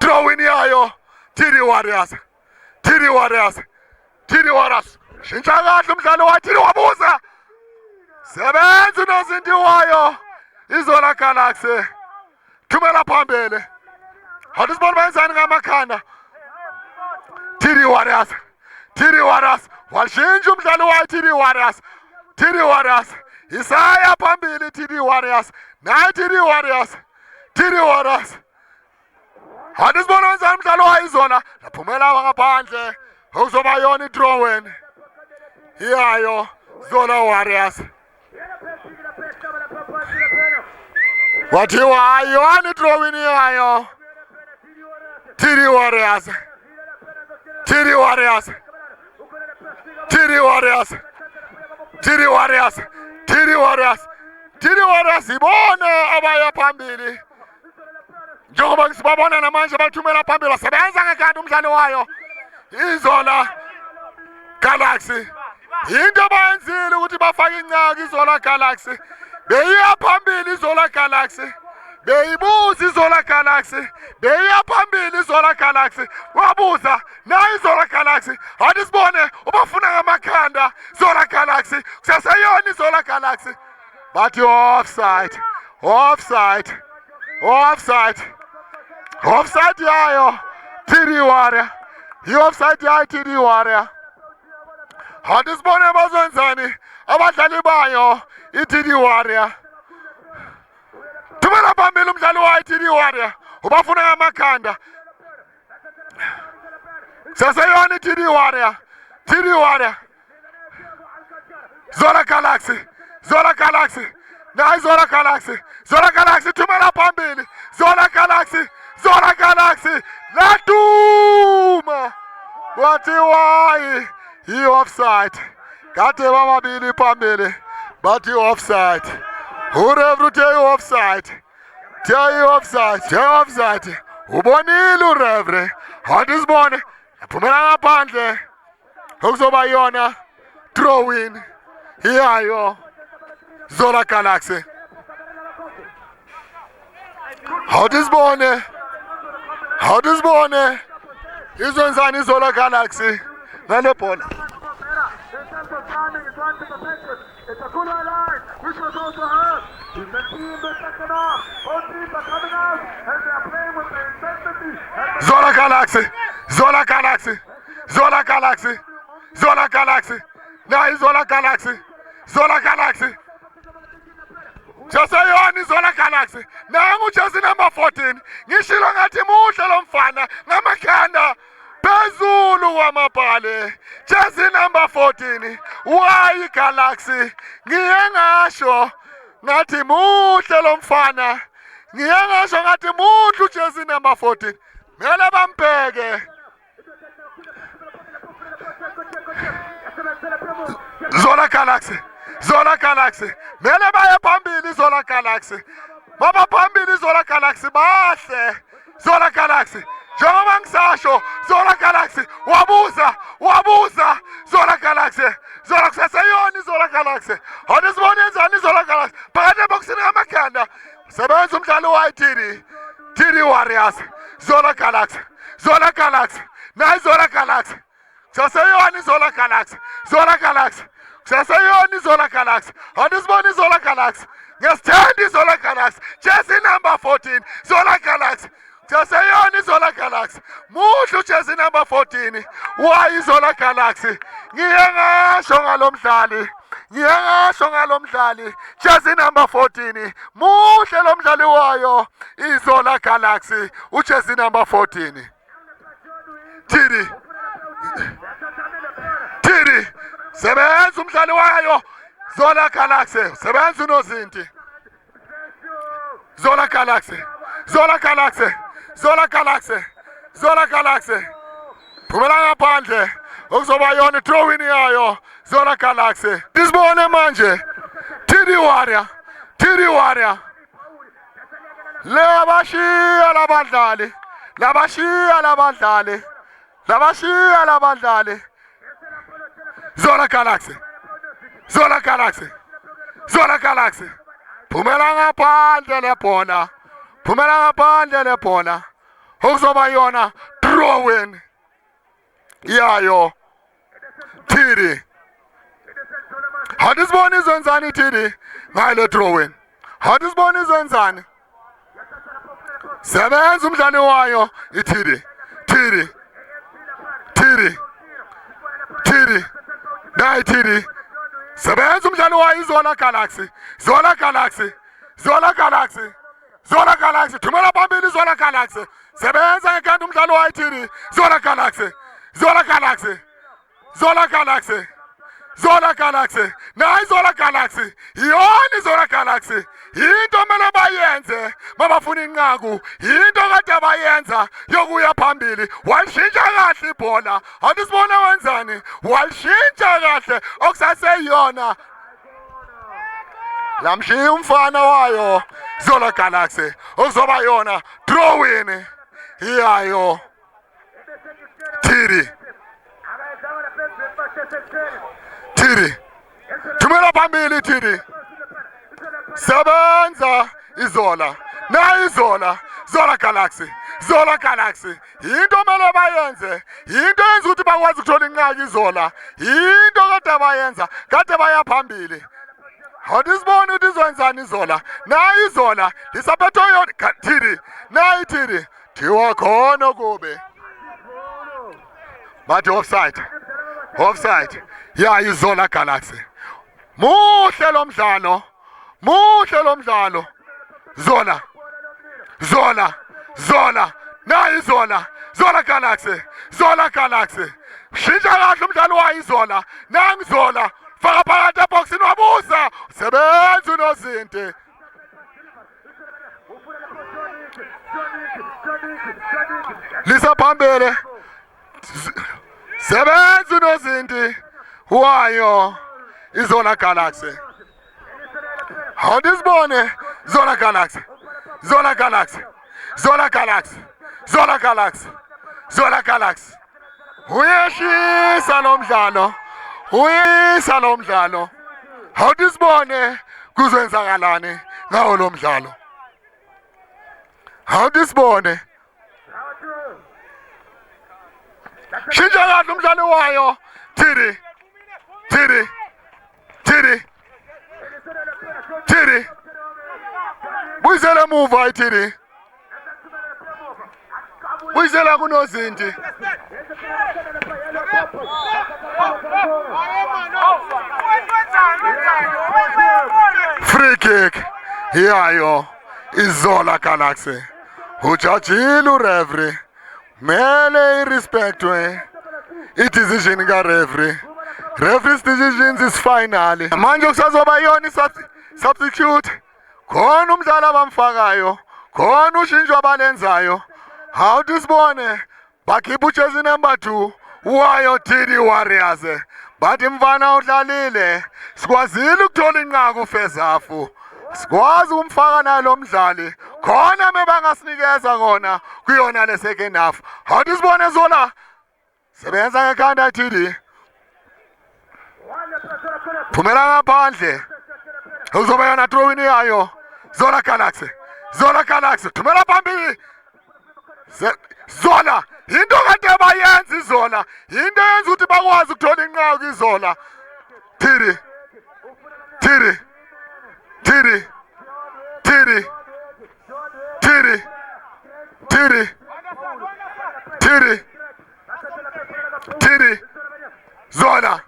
Drawing yayo TD Warriors. TD Warriors. TD Warriors. Shintsha kahle umdlalo wa TD wabuza. Sebenza uNozinti wayo iZola Galaxy. Thumela phambili. Hadi sibona benzani ngamakhanda. TD Warriors. TD Warriors. Washintsha umdlalo wayo TD Warriors. TD Warriors. Isaya phambili TD Warriors. Nayi TD Warriors. TD Warriors. Hadi sibona wenzani umdlalo wayo iZola. Laphumela ngaphandle. Okuzoba yona idrawing. Iyayo Zola Warriors. Wathiwa ayona idrawing iyayo. TD Warriors. TD Warriors. TD Warriors. TD Warriors. TD Warriors. TD Warriors ibona abaya phambili. Njengoba sibabona namanje bathumela phambili sebenza ngekhanda umdlalo wayo iZola Galaxy. Into bayenzile ukuthi bafake incaka iZola Galaxy. Beyiya phambili iZola Galaxy. Beyibuza iZola Galaxy. Beyiya phambili iZola Galaxy. Wabuza nayi iZola Galaxy. Hadi sibone ubafuna ngamakhanda Zola Galaxy. Kusaseyona iZola Galaxy. Bathi offside. Offside. Offside. Offside yayo TD Warrior. I-offside yayo TD Warrior. Hadi sibone bazwenzani abadlali bayo iTD Warrior. Thumela phambili umdlali wayo iTD Warrior. Ubafuna ngamakhanda. Saseyona iTD Warrior. TD Warrior. Zola Galaxy. Zola Galaxy. Nayi Zola Galaxy. Zola Galaxy thumela phambili. Zola Galaxy. Zola Galaxy. Laduma. Wathi why? I-offside. Kade bamabili phambili. Bathi offside. Whoever tell you offside. Tell you offside. Tell you offside. Ubonile urevre. Hadisibone. Yaphumela ngaphandle. Okuzoba yona throw in. Iyayo. Zola Galaxy. Hadisibone. Hadisibone. Izwenzani Zola Galaxy. Ngale bhola. It's a good line, which was also hurt. The team is second off. Both teams are coming out and they are playing with the intensity. Zola Galaxy. Zola Galaxy. Zola Galaxy. Zola Galaxy. Nayi Zola Galaxy. Zola Galaxy. Jasayoni Zola Galaxy. Nangu jersey number 14. Ngishilo ngathi muhle lo mfana ngamakhanda. Phezulu kwamabhale. Jersey number 14. Why Galaxy? Ngiye ngasho ngathi muhle lo mfana. Ngiye ngasho ngathi muhle jersey number 14. Ngale bambheke. Zola Galaxy. Zola Galaxy. Mele baye phambili Zola Galaxy. Baba phambili Zola Galaxy bahle. Zola Galaxy. Njengoba ngisasho Zola Galaxy wabuza Zola Galaxy. Zola kusaseyona Zola Galaxy. Hadisibone enzani Zola Galaxy. Phakathi eboxini ngamakhanda. Sebenza umdlalo wayiTD. TD Warriors. Zola Galaxy. Zola Galaxy. Nayi Zola Galaxy. Kusaseyona Zola Galaxy. Zola Galaxy. Kusaseyona Zola Galaxy. Hadisibone Zola Galaxy. Ngesithandi Zola Galaxy. Jersey number 14. Zola Galaxy. Jasayoni Zola Galaxy. Muhlu jersey number 14. Why Zola Galaxy? Ngiye ngasho ngalo mdlali. Jersey number 14. Muhle lo mdlali wayo. iZola Galaxy. Jersey number 14. TD. Sebenza umdlali wayo. Zola Galaxy. Sebenza unozinti. Zola Galaxy. Zola Galaxy. Zola Galaxy. Zola Galaxy. Phumela ngaphandle. Okuzoba yona throw in yayo. Zola Galaxy. Disibone manje. TD Warrior. Labashiya labadlali. Zola Galaxy. Phumela ngaphandle le bona. Okuzoba yona throw in. Yayo. TD. Hadisibone izwenzani TD. Ngale throw in. Hadisibone izwenzani. Sebenza umdlali wayo iTD. Nayi TD. Sebenza umdlali wayo iZola Galaxy. Zola Galaxy. Thumela phambili Zola Galaxy. Sebenza ngekhanda umdlalo wayiTD. Zola Galaxy. Nayi Zola Galaxy. Yona Zola Galaxy. Into mele bayenze mabafuna inqaku. Into kade bayenza yokuya phambili. Walishintsha kahle ibhola. Hadisibone wenzani? Walishintsha kahle okusaseyona. Lamshiya umfana wayo Zola Galaxy. Okuzoba yona throw in. Iyayo. TD. Thumela phambili TD. Sebenza iZola. Nayi iZola. Zola Galaxy. Into mele bayenze. Into yenza ukuthi bakwazi ukuthola inqaki iZola. Into kade bayenza. Kade baya phambili. Hadisibone ukuthi izwenzani iZola. Nayi iZola. Lisaphetho yona TD. Nayi TD. Thiwa khona kube. Bathi offside. Ya iZola Galaxy. Muhle lo mdlalo. Zola. Nayi Zola. Zola Galaxy. Shintsha kahle umdlalo wayo iZola. Nangi Zola. faka phakathi eboxini wabusa sebenza unozinti lisa phambili sebenza unozinti wayo iZola Galaxy awudisibone Zola Galaxy Zola Galaxy Zola Galaxy Zola Galaxy Zola Galaxy uyeshisa lo mdlalo uyisa lo mdlalo awudisibone kuzenzakalani ngawo lo mdlalo awudisibone shintsha kahle umdlalo wayo Tiri Tiri Tiri Tiri buyisela emuva iTiri buyisela kunozinti free kick yayo iZola Galaxy ujajile ureferee mele irespectwe i-decision ka-referee referee's decisions is final manje kusazoba yona i-substitute khona umdlalo abamfakayo khona ushintsho abalenzayo awudisibone bakhipha ujezi number 2 wayo Tiri Warriors bathi mfana udlalile sikwazile ukuthola inqaku fezafu sikwazi umfaka nalo mdlali khona mebangasinikeza kona kuyona le second half awudisibone Zola sebenza ngekhanda Tiri phumela ngaphandle uzoba yona throw in yayo Zola Galaxy Zola Galaxy thumela phambili Zola into kade bayenza iZola into yenza ukuthi bakwazi ukuthola inqaku iZola Tiri Tiri Tiri Tiri Tiri Tiri Tiri Tiri Zola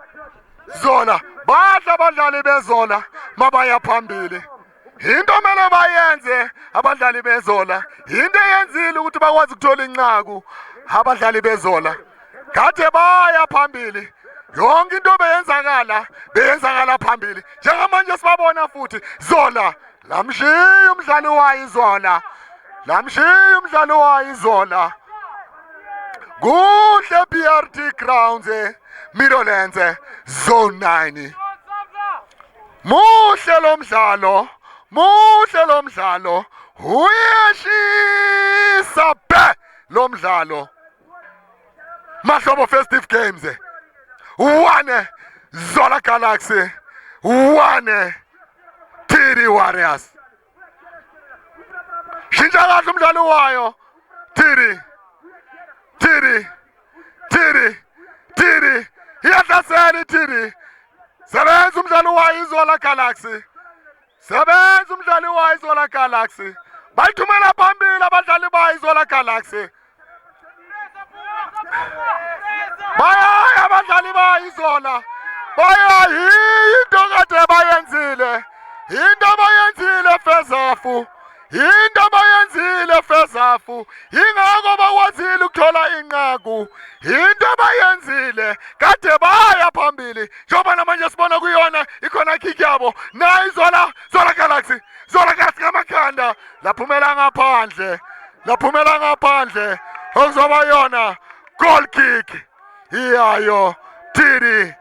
Zola badla abadlali beZola mabaya phambili into mele bayenze abadlali beZola into eyenzile ukuthi bakwazi ukuthola inqaku abadlali beZola kade baya phambili yonke into beyenzakala phambili njengamanje sibabona futhi Zola lamshiya umdlali wayo iZola lamshiya umdlali wayo iZola kuhle PRT Grounds Meadowlands Zone 9 muhle lo mdlalo uyeshisa be lo mdlalo mahlobo festive games 1 Zola Galaxy 1 Tiri Warriors shintsha kahle umdlalo wayo Tiri Tiri Tiri Tiri iyahlasela Tiri sebenza umdlalo wayo iZola Galaxy sebenza umdlalo wayo iZola Galaxy bayithumela phambili abadlali bayo iZola Galaxy bayaya abadlali bayo iZola bayaya into kade bayenzile into bayenzile fezafu into bayenzile fezafu ingakho bakwazile ukuthola inqaku into bayenzile kade baya phambili njengoba namanje sibona kuyona ikhona kick yabo nayo Zola Galaxy ngamakhanda laphumela ngaphandle okuzoba yona goal kick iyayo Tiri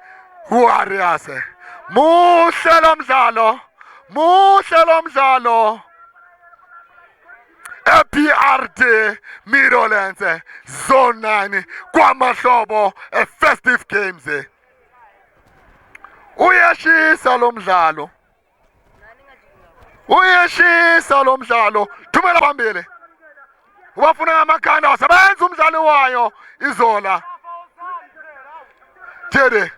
Warriors muhle lo mdlalo PRT Meadowlands Zone 9 kwamahlobo festive games uyeshisa lo mdlalo thumela phambili ubafuna ngamakhanda wasebenza umdlali wayo iZola Tiri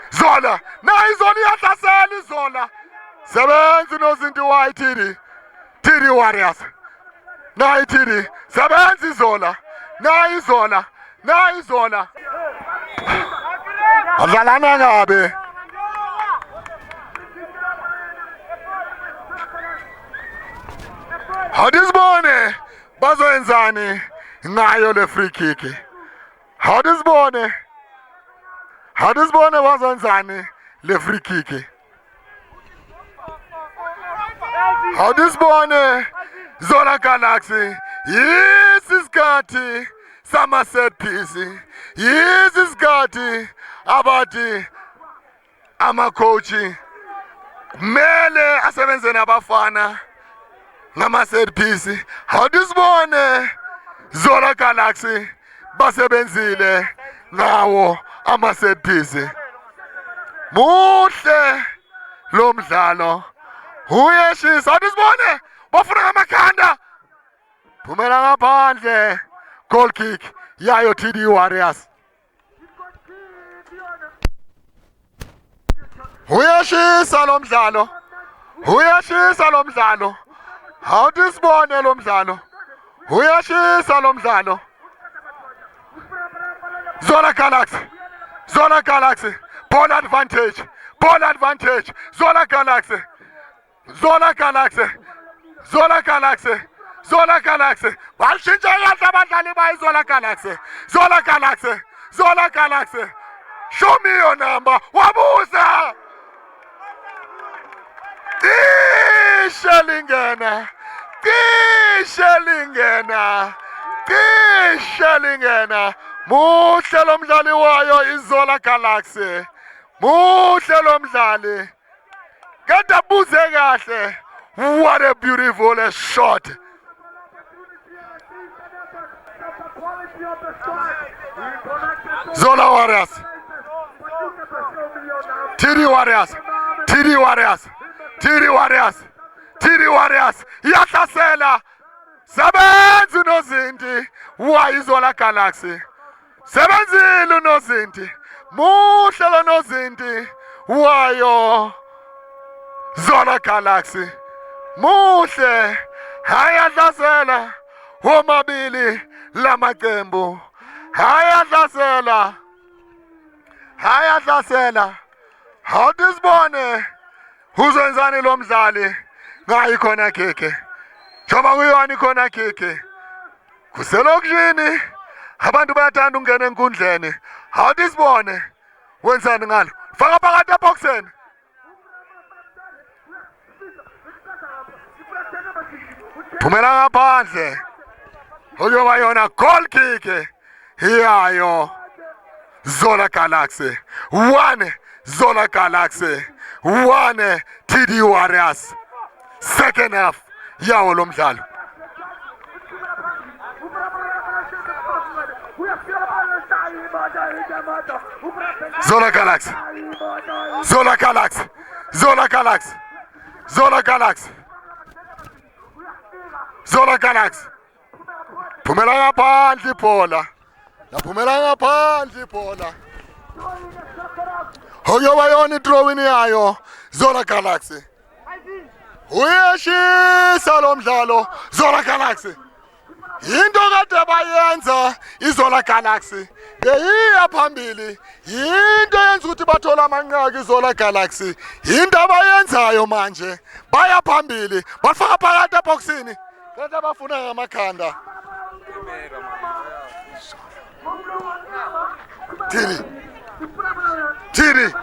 Zola nayo iZola iyahlasela iZola sebenza unozinti wayo Tiri Warriors nayo Tiri sebenza iZola nayo iZola adlalana ngabe awudisibone bazoyenzani ngayo le free kick Hadisbone wazanzani le free kick. Hadisbone Zola Galaxy. Yes, isikhathi sama set piece. Yes, isikhathi abathi ama coach mele asebenze nabafana ngama set piece. Hadisbone Zola Galaxy basebenzile ngawo ama set piece. Muhle lo mdlalo. Uyeshisa Hadisbone bafuna ngamakhanda. Phumela ngaphandle. Goal kick yayo TD Warriors. Uyashisa lo mdlalo. Uyashisa lo mdlalo. Hadisbone lo mdlalo. Uyashisa lo mdlalo. Zola Galaxy. Zola Galaxy. Ball advantage. Ball advantage. Zola Galaxy. Zola Galaxy. Zola Galaxy. Zola Galaxy. Balshintsha kahle abadlali bayiZola Galaxy. Zola Galaxy. Zola Galaxy. Show me your number. Wabuza. Tishalingena. Tishalingena. Tishalingena. Muhle lo mdlali wayo iZola Galaxy. Muhle lo mdlali. Kade buze kahle. What a beautiful shot. Zola Warriors. TD Warriors. TD Warriors. TD Warriors. TD Warriors. Yahlasela. Sebenzi uNozinti wayiZola Galaxy. Sebenzile uNozinti. Muhle lo Nozinti wayo Zola Galaxy. Muhle hayahlasela omabili lamaqembu. Hayahlasela. Hadisbone uzenzani lo mdlali ngayi khona keke. Joba kuyona ikhona keke. Kuselokishini abantu bayathanda ungena enkundleni. Hadisbone wenzani ngalo? Faka phakathi eboxeni. Phumela ngaphandle. Oyoba yona goal kick yayo Zola Galaxy. 1 Zola Galaxy. 1 TD Warriors. Second half yawo lo mdlalo. Zola Galaxy. Zola Galaxy. Zola Galaxy. Zola Galaxy. Zola Galaxy. Phumela ngaphandle ibhola. Yaphumela ngaphandle ibhola. Oyoba yona i-throwing yayo Zola Galaxy. Uyeshisa lo mdlalo Zola Galaxy. Into kade bayenza iZola Galaxy. Beyiya phambili. Into yenza ukuthi bathola amanqaki iZola Galaxy. Into abayenzayo manje. Baya phambili. Bafaka phakathi eboxini. Kade bafuna ngamakhanda. TD.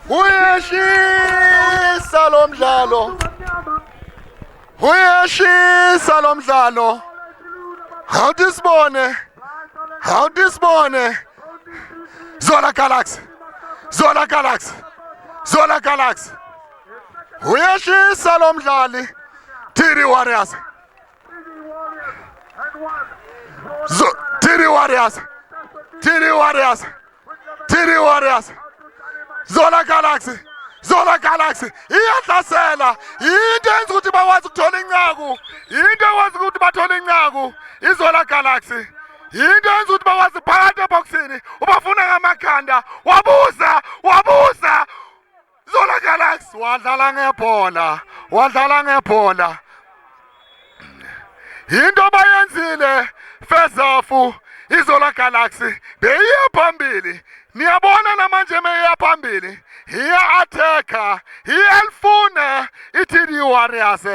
Uyeshisa lo mdlalo. Uyeshisa lo mdlalo. Hadisbone. Zola Galaxy. Zola Galaxy. Zola Galaxy. Uyeshisa lo mdlali. TD Warriors. TD Warriors. TD Warriors. TD Warriors. Zola Galaxy. Zola Galaxy. Iyahlasela. Into yenza ukuthi bakwazi ukuthola inqaku. Into ekwazi ukuthi bathole inqaku iZola Galaxy. Into yenza ukuthi bakwazi phakathi eboxini. Ubafuna ngamakhanda. Wabuza. Zola Galaxy wadlala ngebhola. Into bayenzile first half iZola Galaxy beyiya phambili. Niyabona namanje meya phambili. Iya attacker, iyalfuna iTD Warriors.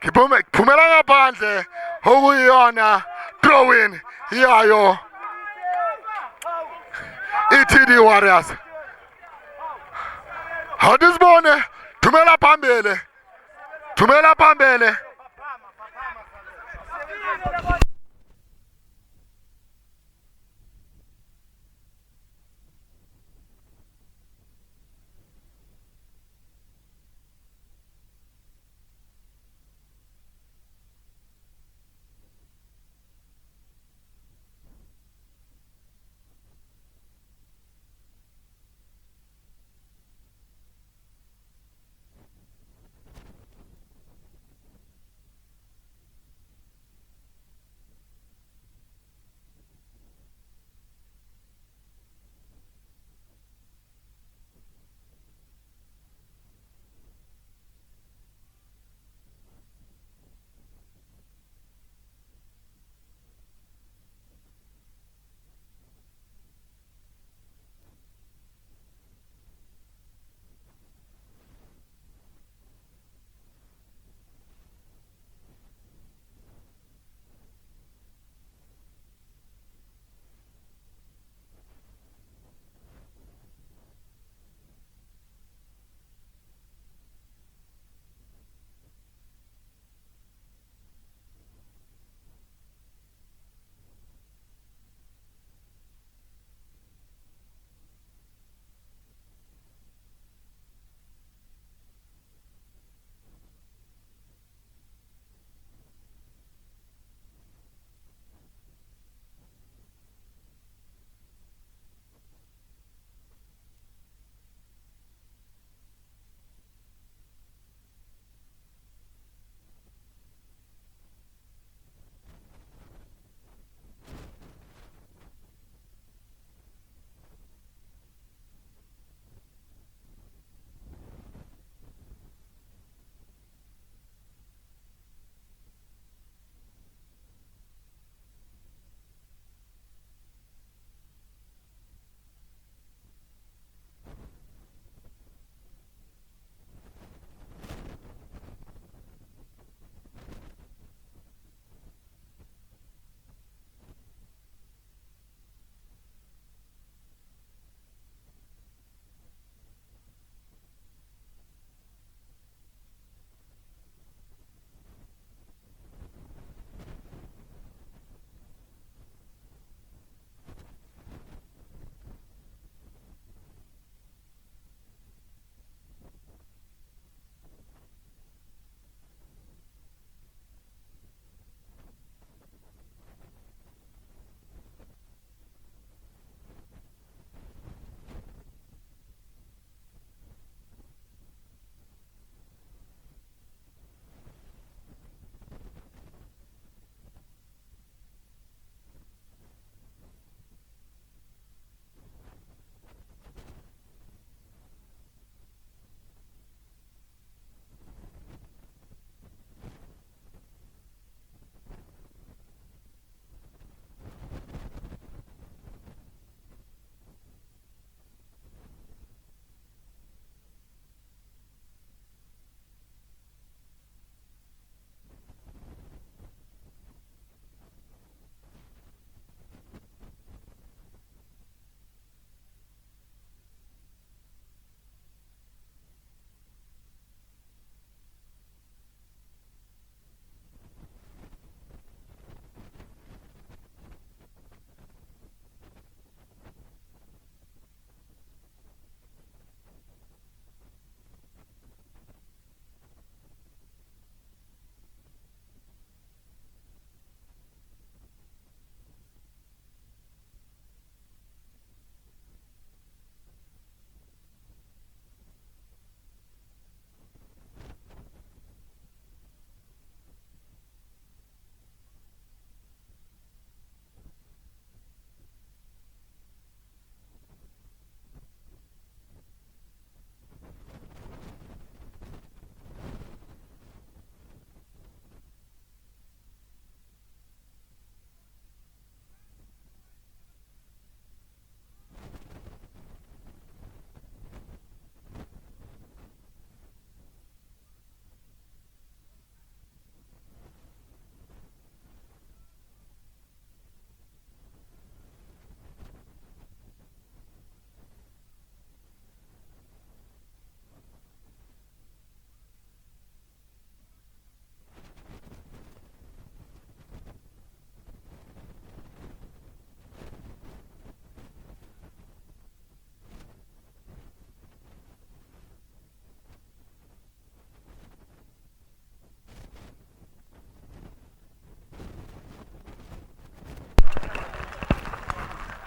phumela ngaphandle okuyiyona throwing yayo iTD Warriors. Hadisibone thumela phambili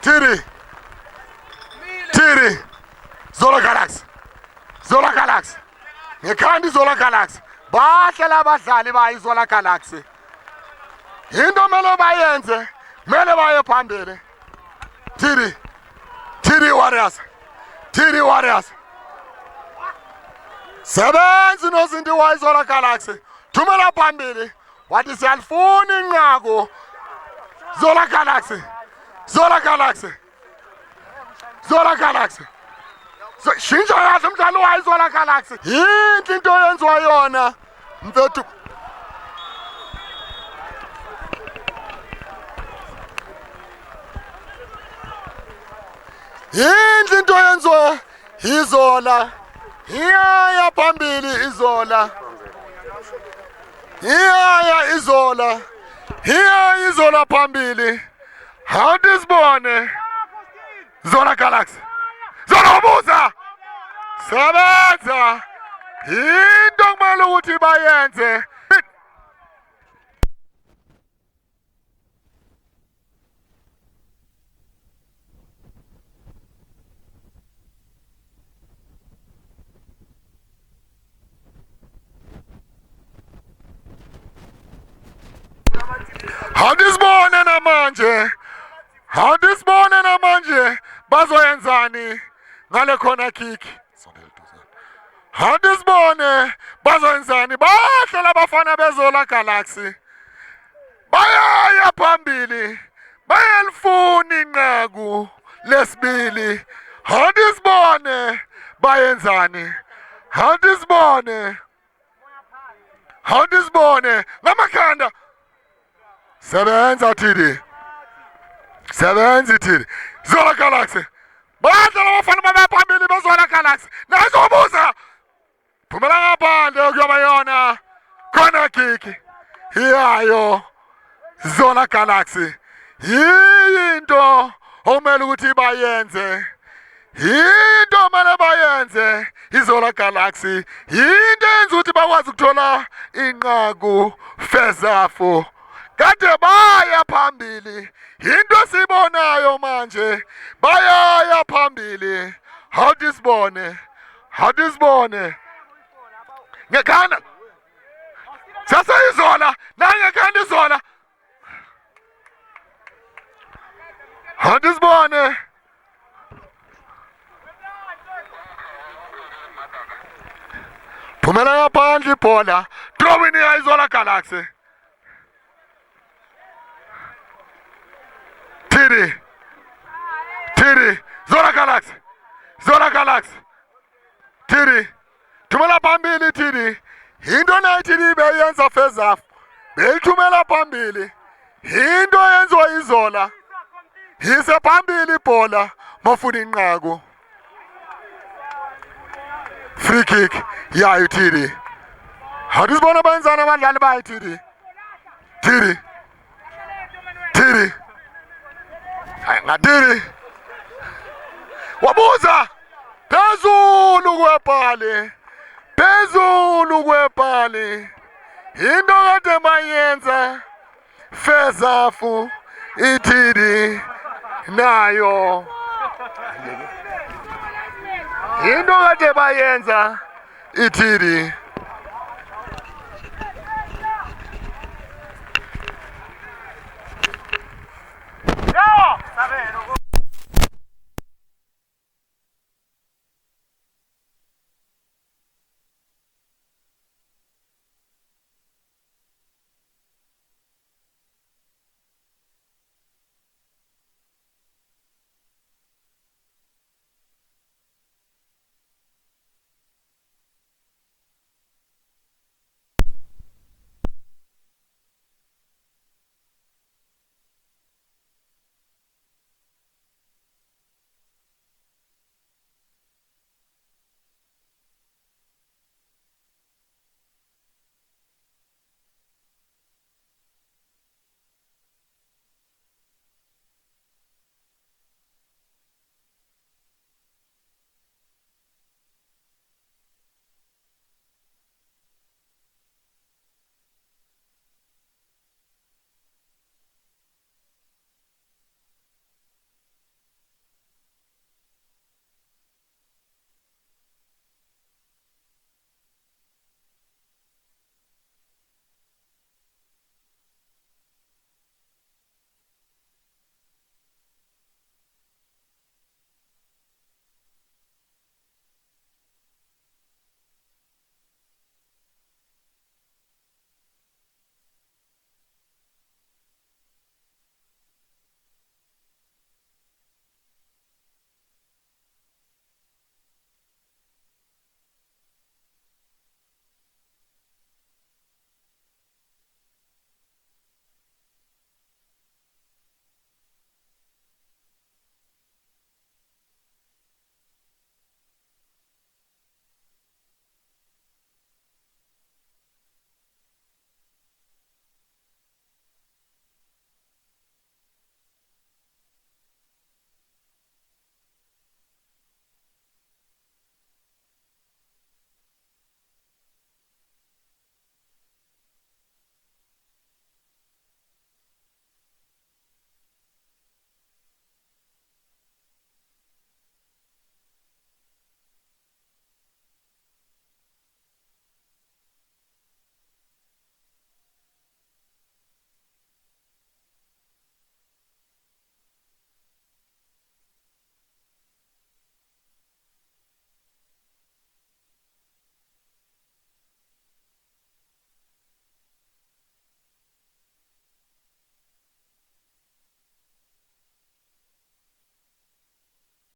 Tiri. Tiri. Zola Galaxy. Zola Galaxy. Ngekhandi Zola Galaxy. Bahle labadlali bayi Zola Galaxy. Into mele bayenze, mele baye phambili. Tiri. Tiri Warriors. Tiri Warriors. Sebenzi nozinto wa Zola Galaxy. Thumela phambili. Wathi siyalifuna inqaku. Zola Galaxy. Zola Galaxy. Zola Galaxy. So shintsha kahle umdlalo wa Zola Galaxy. Yinhle into yenziwa yona. Mfethu. Yinhle into yenziwa iZola. Iyaya phambili iZola. Iyaya iZola. Iyaya iZola phambili. Hawuthi sibone. Zola Galaxy. Zola Musa. Sebenza. Into kumele ukuthi bayenze. Hawudisibone namanje. Hawudisibone namanje. Bazoyenzani ngale khona kick. Hawudisibone bazoyenzani. Bahle labafana beZola Galaxy. Bayaya phambili. Bayalifuna inqaku lesibili. Hawudisibone bayenzani. Hawudisibone. Hawudisibone ngamakhanda. Sebenza Tiri. Sebenzi Tiri. Zola Galaxy. Bahle labafana baphambili beZola Galaxy. Nazobuza. Phumela ngaphandle kuyoba yona. Khona kick. Iyayo. Zola Galaxy. Yinto omele ukuthi bayenze. Yinto mele bayenze iZola Galaxy. Yinto enza ukuthi bakwazi ukuthola inqaku fezafu. Kade baya phambili. Into sibonayo manje. Bayaya phambili. Hawudisibone. Hawudisibone. Ngekhanda. SaseyiZola. Nangekhanda iZola. Hawudisibone. Phumela ngaphandle ibhola. Throwing iZola Galaxy. Tiri. Tiri. Zola Galaxy. Zola Galaxy. Tiri. Thumela phambili Tiri. Into nayo Tiri beyenza fezafu. Beyithumela phambili. Into yenziwa iZola. Yise phambili ibhola mafuna inqaku. Free kick yayo Tiri. Hawudisibona bayenzana abadlali bayo Tiri. Tiri. Tiri. Ngadiri. Wabuza. Phezulu kwebhali. Phezulu kwebhali. Into kade bayenza. Fezafu. iTiri. Nayo. Into kade bayenza. iTiri.